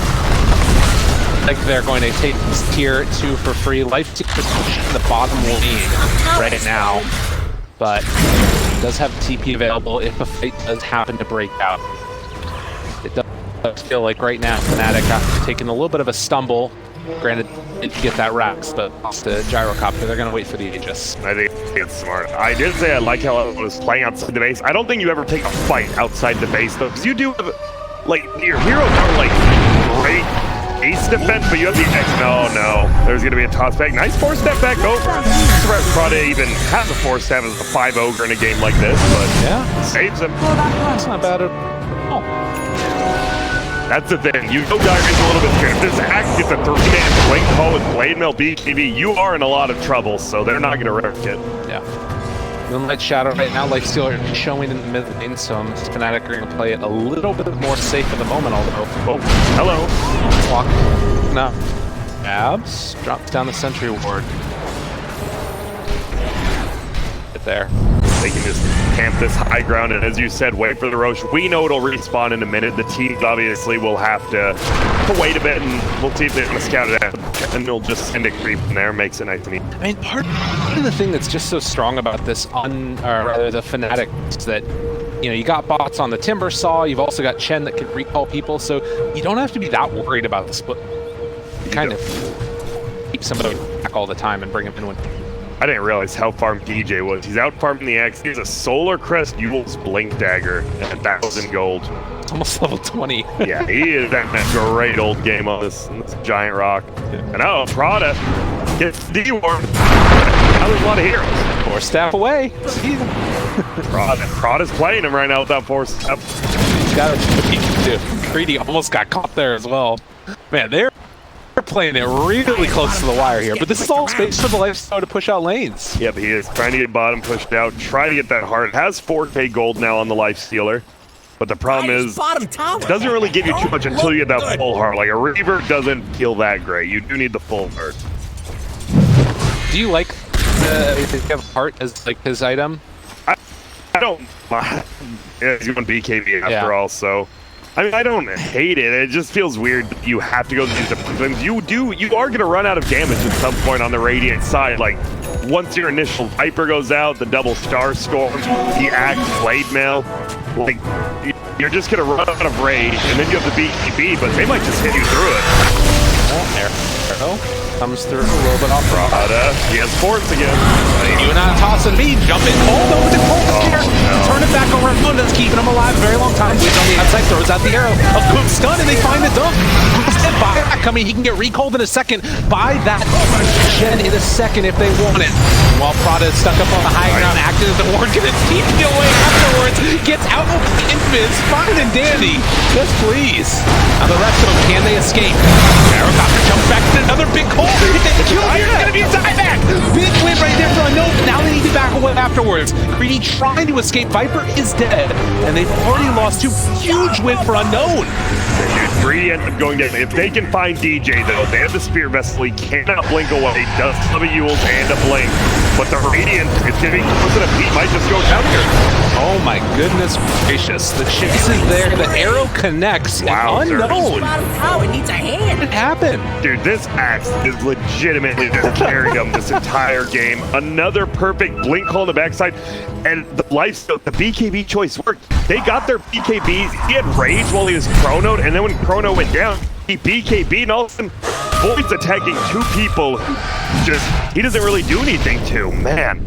I think they're going to take this tier 2 for free. Life is in the bottom lane right now, but does have TP available if a fight does happen to break out. It does feel like right now Fnatic, after taking a little bit of a stumble, granted didn't get that Rax, but lost to Gyrocopter, they're going to wait for the Aegis. I think it's smart. I did say I like how it was playing outside the base. I don't think you ever take a fight outside the base though, because you do have, like, your heroes are like great ace defense, but you have the X. No, there's going to be a toss back. Nice 4-step back over. Prada even has a 4-step as a 5 ogre in a game like this, but Yeah, saves him. that's not bad at all. That's the thing. You know Dire's a little bit scared. If this Axe gets a 3-man blink call with Blade Mail BKB, you are in a lot of trouble, so they're not going to wreck it. Yeah. Moonlight Shadow right now, Lifestealer showing in the mid lane, so Fnatic are going to play it a little bit more safe at the moment, although. Oh, hello. Clock. No. Abs drops down the Sentry Ward. Get there. They can just camp this high ground, and as you said, wait for the Roche. We know it'll respawn in a minute. The teams obviously will have to wait a bit, and we'll see if they're going to scout it out. And they'll just send a creep from there, makes it nice and easy. I mean, part of the thing that's just so strong about this, or rather the Fnatic, is that, you know, you got bots on the Timber Saw, you've also got Chen that can recall people, so you don't have to be that worried about the split. You kind of keep somebody back all the time and bring them in when... I didn't realize how farmed DJ was. He's out farming the Axe. He has a Solar Crest Yule's Blink Dagger and 1,000 gold. Almost level 20. Yeah, he is that great old game on this giant rock. And oh, Prada gets D-Ward. Now there's a lot of heroes. 4 step away. Prada's playing him right now without 4 step. He's got what he can do. Greedy almost got caught there as well. Man, they're playing it really close to the wire here, but this is all space for the Lifestealer to push out lanes. Yep, he is trying to get bottom pushed out, try to get that heart. It has 4k gold now on the Lifestealer, but the problem is it doesn't really give you too much until you get that full heart. Like a Reaver doesn't feel that great. You do need the full heart. Do you like the heart as like his item? I don't. Yeah, he's going BKB after all, so. I mean, I don't hate it. It just feels weird that you have to go through the things. You are going to run out of damage at some point on the Radiant side. Like, once your initial Viper goes out, the double Star Storm, the Axe, Blade Mail, like, you're just going to run out of rage, and then you have the BKB, but they might just hit you through it. Arrow comes through a little bit off Prada, he has force again. You and I tossing me, jumping, hold over the cold here. Turn it back around, that's keeping him alive a very long time. Wait on the outside, throws out the arrow. A quick stun, and they find the dunk. Step by back. I mean, he can get recalled in a second. Buy that Shen in a second if they want it. While Prada is stuck up on the high ground, acting as the ward, gonna keep it away afterwards. Gets out of the invis, fine and dandy. Yes, please. Now the rest of them, can they escape? Gyrocopter jumps back to another big hole. If they kill here, it's gonna be a dieback. Big win right there for Unknown. Now they need to back away after afterwards. Greedy trying to escape. Viper is dead, and they've already lost 2. Huge win for Unknown. Dude, Greedy ends up going down. If they can find DJ, though, they have the Spear Vessel. He cannot blink away. Does have a Eul's and a blink. But the Radiant is getting close enough. He might just go down here. Oh my goodness gracious. The chase is there. The arrow connects. Wow, And Unknown. Bottom tower needs a hand. What happened? Dude, this Axe is legitimately just carried him this entire game. Another perfect blink call on the backside. And the BKB choice worked. They got their BKBs. He had Rage while he was chronoed, and then when Chrono went down, he BKB, and all of a sudden, Void's attacking 2 people who he doesn't really do anything to. Man,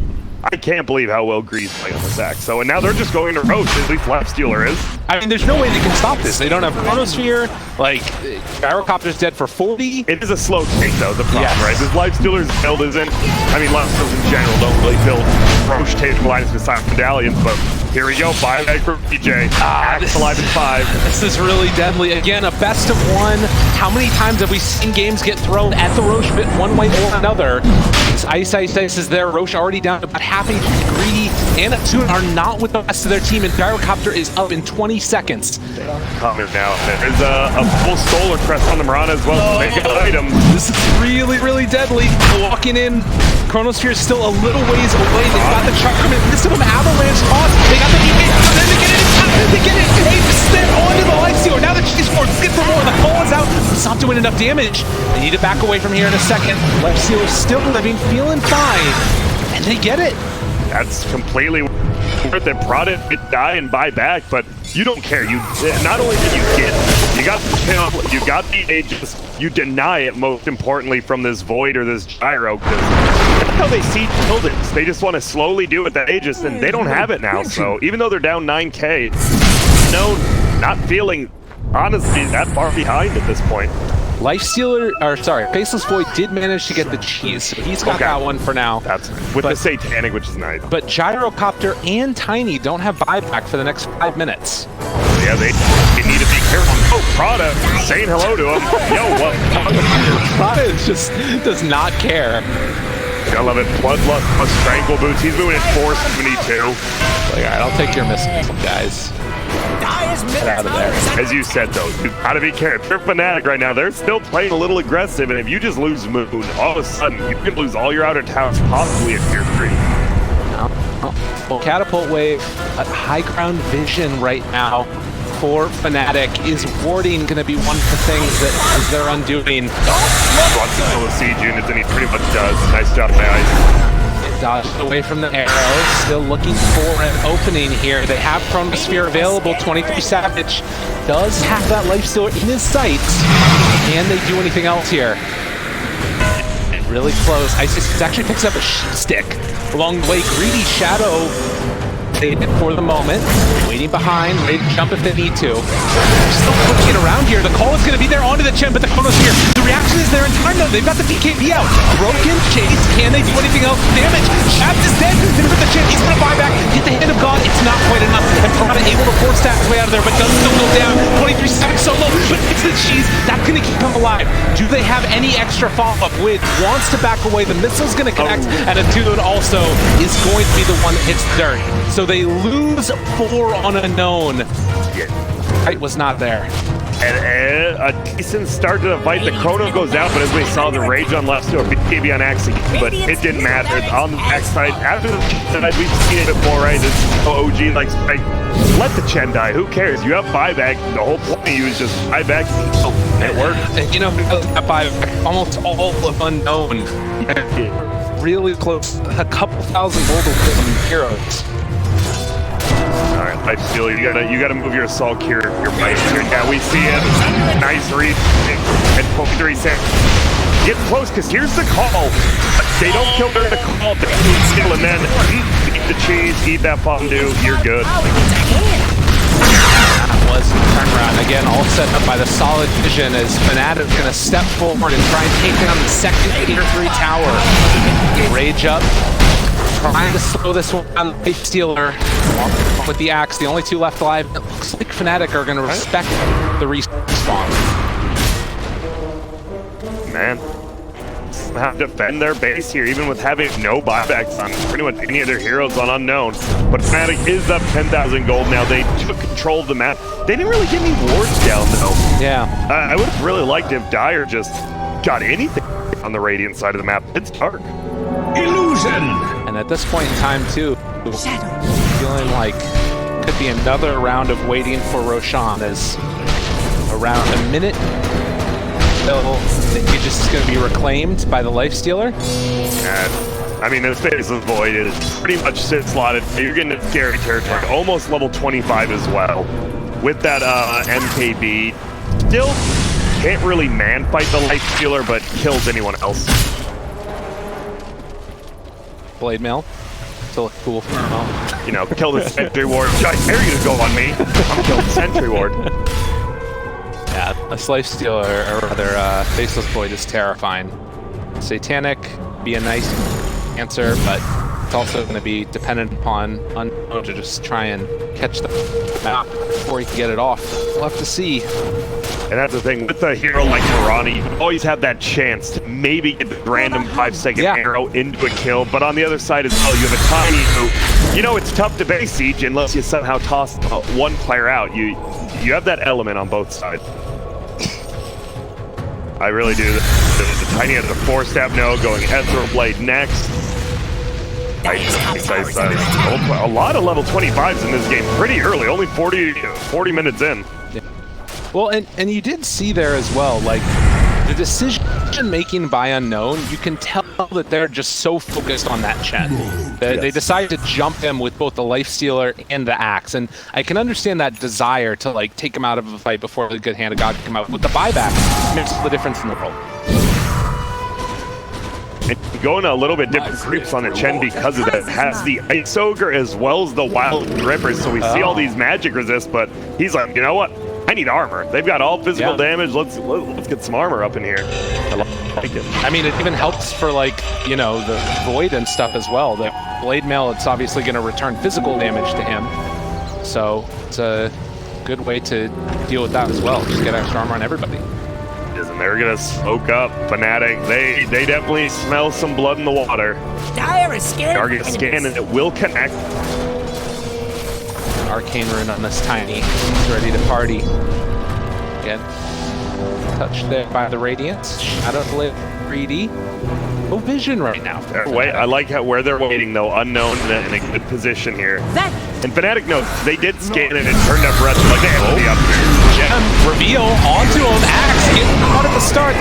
I can't believe how well Gready's playing on this Axe. So, and now they're just going to Roach, at least Lifestealer is. I mean, there's no way they can stop this. They don't have Chronosphere. Like, Gyrocopter's dead for 40. It is a slow take, though, the problem, Yes. right? This Lifestealer's build isn't... I mean, Lifestealers in general don't really build Roach Tape Alliance beside Medallions, but here we go. Buyback for BJ. Axe alive at 5. This is really deadly. Again, a best of 1. How many times have we seen games get thrown at the Roche pit one way or another? This Ice is there. Roche already down to about half HP. Greedy and Attune are not with the rest of their team, and Gyrocopter is up in 20 seconds. Coming now. There's a full Solar Crest on the Mirana as well. So they got items. This is really, really deadly. Walking in. Chronosphere is still a little ways away. They've got the Charm and this of them avalanche toss. They got the DP. Then they get it. They get it. Hey, spin onto the Lifestealer. Now the Chase Force get for more. The call is out. It's not doing enough damage. They need to back away from here in a second. Lifestealer still living, feeling fine. And they get it. That's completely worth it. Brought it, die, and buy back, but you don't care. You not only did you got the kill, you got the Aegis, you deny it, most importantly, from this Void or this Gyro, because that's how they see buildings. They just want to slowly do it, the Aegis, and they don't have it now. So even though they're down 9K, not feeling honestly that far behind at this point. Faceless Void did manage to get the cheese, so he's got that one for now. That's with the Satanic, which is nice. But Gyrocopter and Tiny don't have buyback for the next 5 minutes. Yeah, they need to be careful. Oh, Prada saying hello to him. Yo, what? Prada just does not care. I love it. Bloodlust plus Strangle Boots. He's moving at 472. Like, all right, I'll take your missile, guys. Get out of there. As you said, though, you've got to be careful. If you're Fnatic right now, they're still playing a little aggressive, and if you just lose Moon, all of a sudden, you can lose all your outer towns, possibly at tier 3. Well, Catapult Wave, high ground vision right now for Fnatic. Is warding going to be one of the things that is their undoing? Wants to kill the siege units, and he pretty much does. Nice job, guys. Dodged away from the arrow, still looking for an opening here. They have Chronosphere available. 23 Savage does have that Lifestealer in his sights. Can they do anything else here? Really close. Isis actually picks up a stick along the way. Greedy Shadow saved it for the moment. Waiting behind, ready to jump if they need to. They're still pushing around here. The call is going to be there onto the Chen, but the Chronosphere. The reaction is there in time though. They've got the BKB out. Broken Chase. Can they do anything else? Damage. Shaft is dead. Hit with the Chen. He's going to buy back. Hit the Hand of God. It's not quite enough. And Prada able to force that way out of there, but does still go down. 23 seconds solo, but it's the cheese. That's going to keep him alive. Do they have any extra follow-up? Wid wants to back away. The missile's going to connect, and Attune also is going to be the one that hits dirt. So they lose 4 on Unknown. Fight was not there. And a decent start to the fight. The Chrono goes out, but as we saw, the Rage on left still BKB on Axe again, but it didn't matter. On the backside, after the Chen died, we've seen it before, right? This OG, like, let the Chen die. Who cares? You have buyback. The whole point of you is just buyback. It worked. You know, that buyback, almost all of Unknown. Really close. A couple thousand gold away from heroes. All right, Lifestealer, you gotta move your assault here. Your fight here. Yeah, we see it. Nice read at 43 seconds. Get close, because here's the call. They don't kill during the call. They steal, and then eat the cheese, eat that fondue. You're good. That was the turnaround. Again, all set up by the solid vision as Fnatic going to step forward and try and take down the second tier 3 tower. Rage up. Trying to slow this one down. Lifestealer with the Axe, the only 2 left alive. It looks like Fnatic are going to respect the respawn. Man, somehow defend their base here, even with having no buybacks on pretty much any of their heroes on Unknown. But Fnatic is up 10,000 gold now. They took control of the map. They didn't really get any wards down, though. Yeah. I would have really liked if Dire just got anything on the Radiant side of the map. It's dark. Illusion! And at this point in time, too, feeling like could be another round of waiting for Roshan as around a minute until Aegis is going to be reclaimed by the Lifestealer. I mean, this phase of Void is pretty much sit slotted. You're getting into scary territory, almost level 25 as well. With that MKB, still can't really man fight the Lifestealer, but kills anyone else. Blade Mail. Still look cool for now. You know, kill the Sentry Ward. I dare you to go on me. I'm killing the Sentry Ward. Yeah, a Lifestealer, or rather, Faceless Void is terrifying. Satanic, be a nice answer, but it's also going to be dependent upon Unknown to just try and catch the map before he can get it off. We'll have to see. And that's the thing, with a hero like Mirani, you always have that chance to maybe get the random 5-second arrow into a kill, but on the other side as well, you have a Tiny who, you know, it's tough to base siege unless you somehow toss one player out. You have that element on both sides. I really do. The Tiny has a 4-step no, going Ethereal Blade next. A lot of level 25s in this game pretty early, only 40 minutes in. Well, and you did see there as well, like, the decision-making by Unknown, you can tell that they're just so focused on that Chen. They decided to jump him with both the Lifestealer and the Axe, and I can understand that desire to, like, take him out of a fight before the good hand of God can come out. With the buyback, makes the difference in the world. And going a little bit different creeps on the Chen because of that. It has the Ice Ogre as well as the Wild Rippers, so we see all these magic resist, but he's like, you know what? I need armor. They've got all physical damage. Let's get some armor up in here. I like it. I mean, it even helps for, like, you know, the Void and stuff as well. The Blade Mail, it's obviously going to return physical damage to him. So it's a good way to deal with that as well. Just get extra armor on everybody. And they're going to smoke up Fnatic. They definitely smell some blood in the water. Dire is scared. Target scan and it will connect. Arcane Rune on this Tiny. He's ready to party. Again, touched there by the Radiance. Shadow Blade 3D. No vision right now. Wait, I like where they're waiting though. Unknown in a good position here. And Fnatic knows they did scan it and turned up Breath like they have to be up here. Gem reveal onto him. Axe getting out at the start.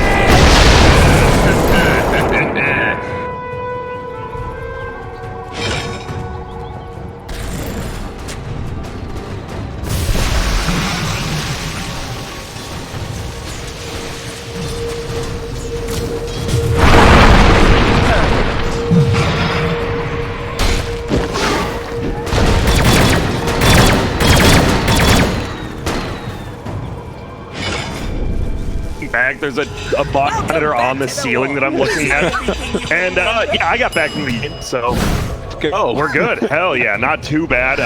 Back. There's a bot monitor on the ceiling that I'm looking at. And yeah, I got back in the game, so we're good. Hell yeah, not too bad.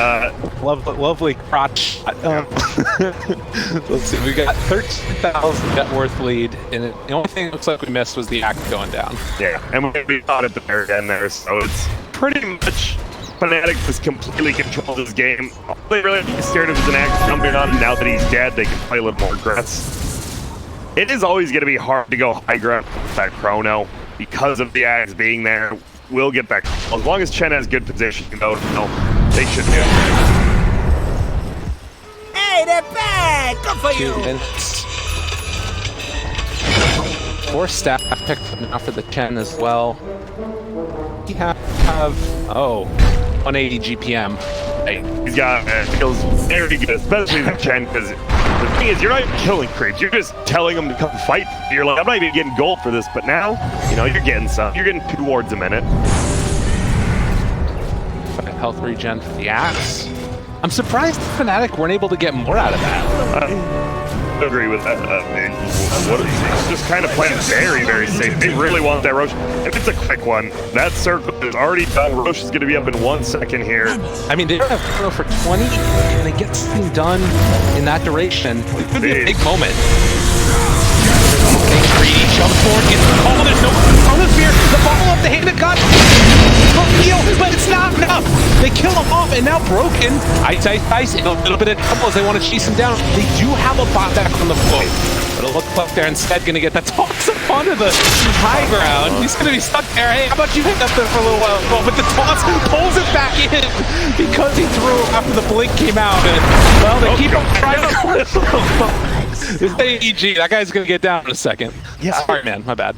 Lovely crotch. Let's see, we got 13,000 net worth lead, and the only thing it looks like we missed was the axe going down. Yeah, and we thought at the very end there, so it's pretty much Fnatic has completely controlled this game. All they really scared of is an axe jumping on, and now that he's dead, they can play a little more aggressive. It is always going to be hard to go high ground with that Chrono because of the axe being there. We'll get back. As long as Chen has good position, though, they should do it. Hey, they're back! Good for you! 2 minutes. 4 staff picked now for the Chen as well. We have 180 GPM. Hey, he's got feels very good, especially the Chen, because the thing is, you're not even killing creeps. You're just telling them to come fight. You're like, I'm not even getting gold for this, but now, you know, you're getting some. You're getting 2 wards a minute. Health regen for the axe. I'm surprised Fnatic weren't able to get more out of that. I agree with that. Just kind of playing very, very safe. They really want that Roche. If it's a quick one, that circle is already done. Roche is going to be up in 1 second here. I mean, they have Chrono for 20, and they get something done in that duration. It could be a big moment. Greedy Jump forward, gets the call, there's no Chronosphere, the follow-up, the hand of God, but it's not enough. They kill him off, and now Broken, Ice, in a little bit of trouble as they want to chase him down. They do have a bot back on the floor, but it looks like they're instead going to get that toss up onto the high ground. He's going to be stuck there. Hey, how about you hang up there for a little while? Well, but the toss pulls it back in because he threw after the blink came out, and well, they keep on trying to This AEG, that guy's gonna get down in a second. Yeah, sorry, man, my bad.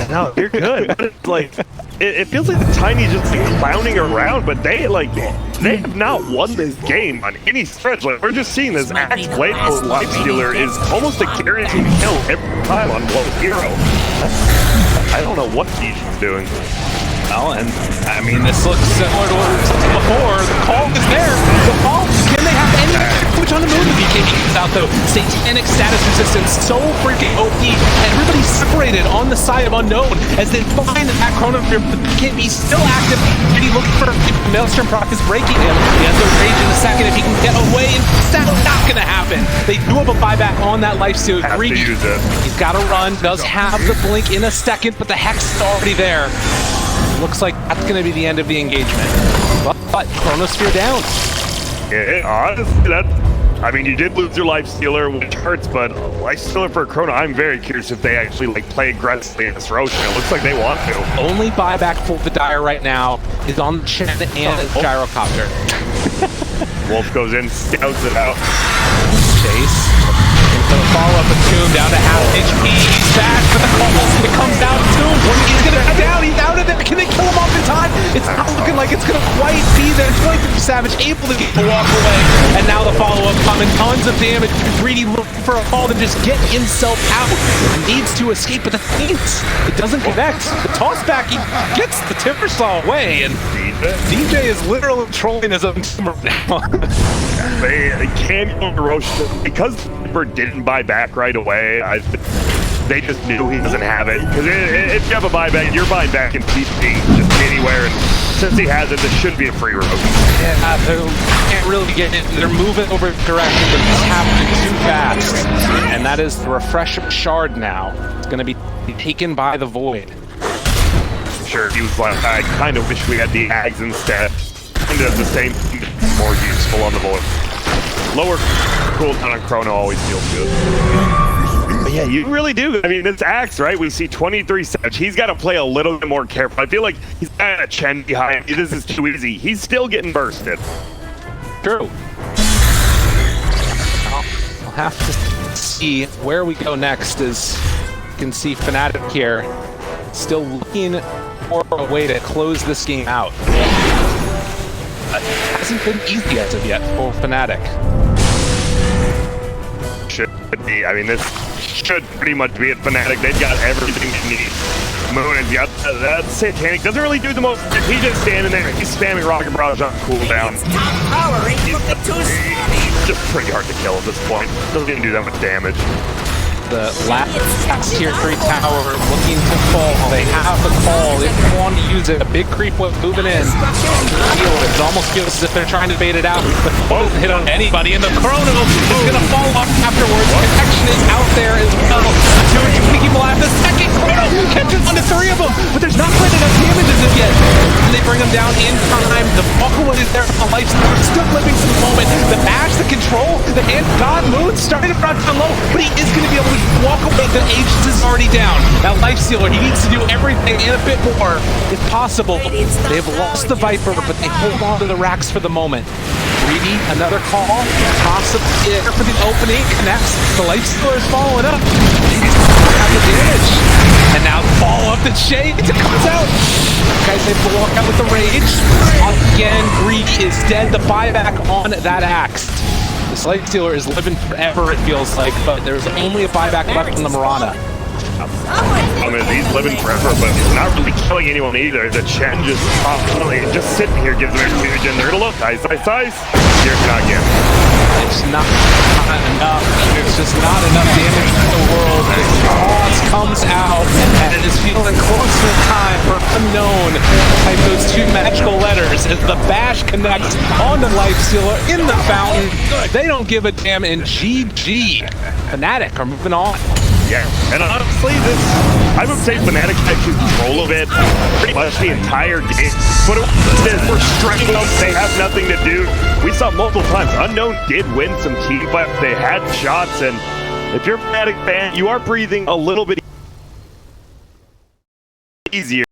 No, you're good. But like, it feels like the Tiny just like clowning around, but they have not won this game on any stretch. Like, we're just seeing this Axe Blade Lifestealer is almost a guaranteed kill every time on one hero. I don't know what he's doing. Well, and I mean, this looks similar to what we said before. The call is there. The call, can they have any damage on the moon? The BKB comes out though. Satanic status resistance, so freaking OP. Everybody's separated on the side of Unknown as they find that Chronosphere. The BKB still active. And he looking for Maelstrom proc is breaking him. He has the rage in a second if he can get away. And that's not going to happen. They do have a buyback on that lifesteal. Greedy. He's got to run. Does have the blink in a second, but the Hex is already there. Looks like that's going to be the end of the engagement. But Chronosphere down. Yeah, honestly, I mean, you did lose your Lifestealer, which hurts, but Lifestealer for Chrono, I'm very curious if they actually like play aggressively in this Roshan. It looks like they want to. Only buyback for the Dire right now is on the Chen and the Gyrocopter. Wolf goes in, scouts it out. Chase. Gonna follow up a Tomb down to half HP. He's back for the call. It comes down to Tomb. He's gonna die down. He's out of there. Can they kill him off in time? It's not looking like it's gonna quite be there. 23 Savage able to get the walk away. And now the follow-up coming. Tons of damage. Greedy looking for a call to just get himself out. Needs to escape, but the thing is, it doesn't connect. The toss back, he gets the Timbersaw away, and DJ is literally trolling his own team right now. They can't go to Roshan because Timber didn't buy back right away. They just knew he doesn't have it. Because if you have a buyback, you're buying back in PC just anywhere. And since he has it, this should be a free road. Yeah, they can't really get it. They're moving over direction, but it's happening too fast. And that is the Refresh Shard now. It's going to be taken by the Void. Sure, he was like, I kind of wish we had the Ags instead. Kind of the same thing, more useful on the Void. Lower cooldown on Chrono always feels good. But yeah, you really do. I mean, it's Axe, right? We see 23 Savage. He's got to play a little bit more careful. I feel like he's got a Chen behind. This is too easy. He's still getting bursted. True. I'll have to see where we go next. As you can see, Fnatic here still looking for a way to close this game out. It hasn't been easy as of yet for Fnatic. Should be. I mean, this should pretty much be at Fnatic. They've got everything they need. Moon has got that Satanic. Doesn't really do the most. He's just standing there. He's spamming Rocket Barrage on cooldown. He's just pretty hard to kill at this point. Doesn't even do that much damage. The last tier 3 tower looking to fall. They have the call if you want to use it. A big creep whip moving in. It almost feels as if they're trying to bait it out. But doesn't hit on anybody. And the Chrono is going to fall off afterwards. Connection is out there as well. Two keep alive. The second Chrono catches on to 3 of them. But there's not quite enough damage as of yet. And they bring him down in time. The Buckle is there on life. Still living for the moment. The bash, the control, the hand God moves. Starting to front down low. But he is going to be able to walk away. The Aegis is already down. That Lifestealer, he needs to do everything and a bit more if possible. They've lost the Viper, but they hold on to the racks for the moment. Greedy, another call. Possibly there for the opening. Connects. The Lifestealer is following up. Have the damage. And now the follow-up to Shade. It comes out. Guys able to walk out with the rage. Again, Greedy is dead. The buyback on that Axe. This Lifestealer is living forever, it feels like, but there's only a buyback left from the Mirana. I mean, he's living forever, but he's not really killing anyone either. The Chen just sitting here gives them a huge, and they're gonna look, ice. You're not getting it. It's not enough. There's just not enough damage in the world. As Toss comes out, and it is feeling close to time for Unknown. Type those 2 magical letters as the bash connects on the Lifestealer in the fountain. They don't give a damn, and GG. Fnatic are moving on. Yeah, and honestly, this, I would say Fnatic had control of it pretty much the entire game. But it was we're stretching up, they have nothing to do. We saw multiple times, Unknown did win some team fights, they had shots, and if you're a Fnatic fan, you are breathing a little bit easier.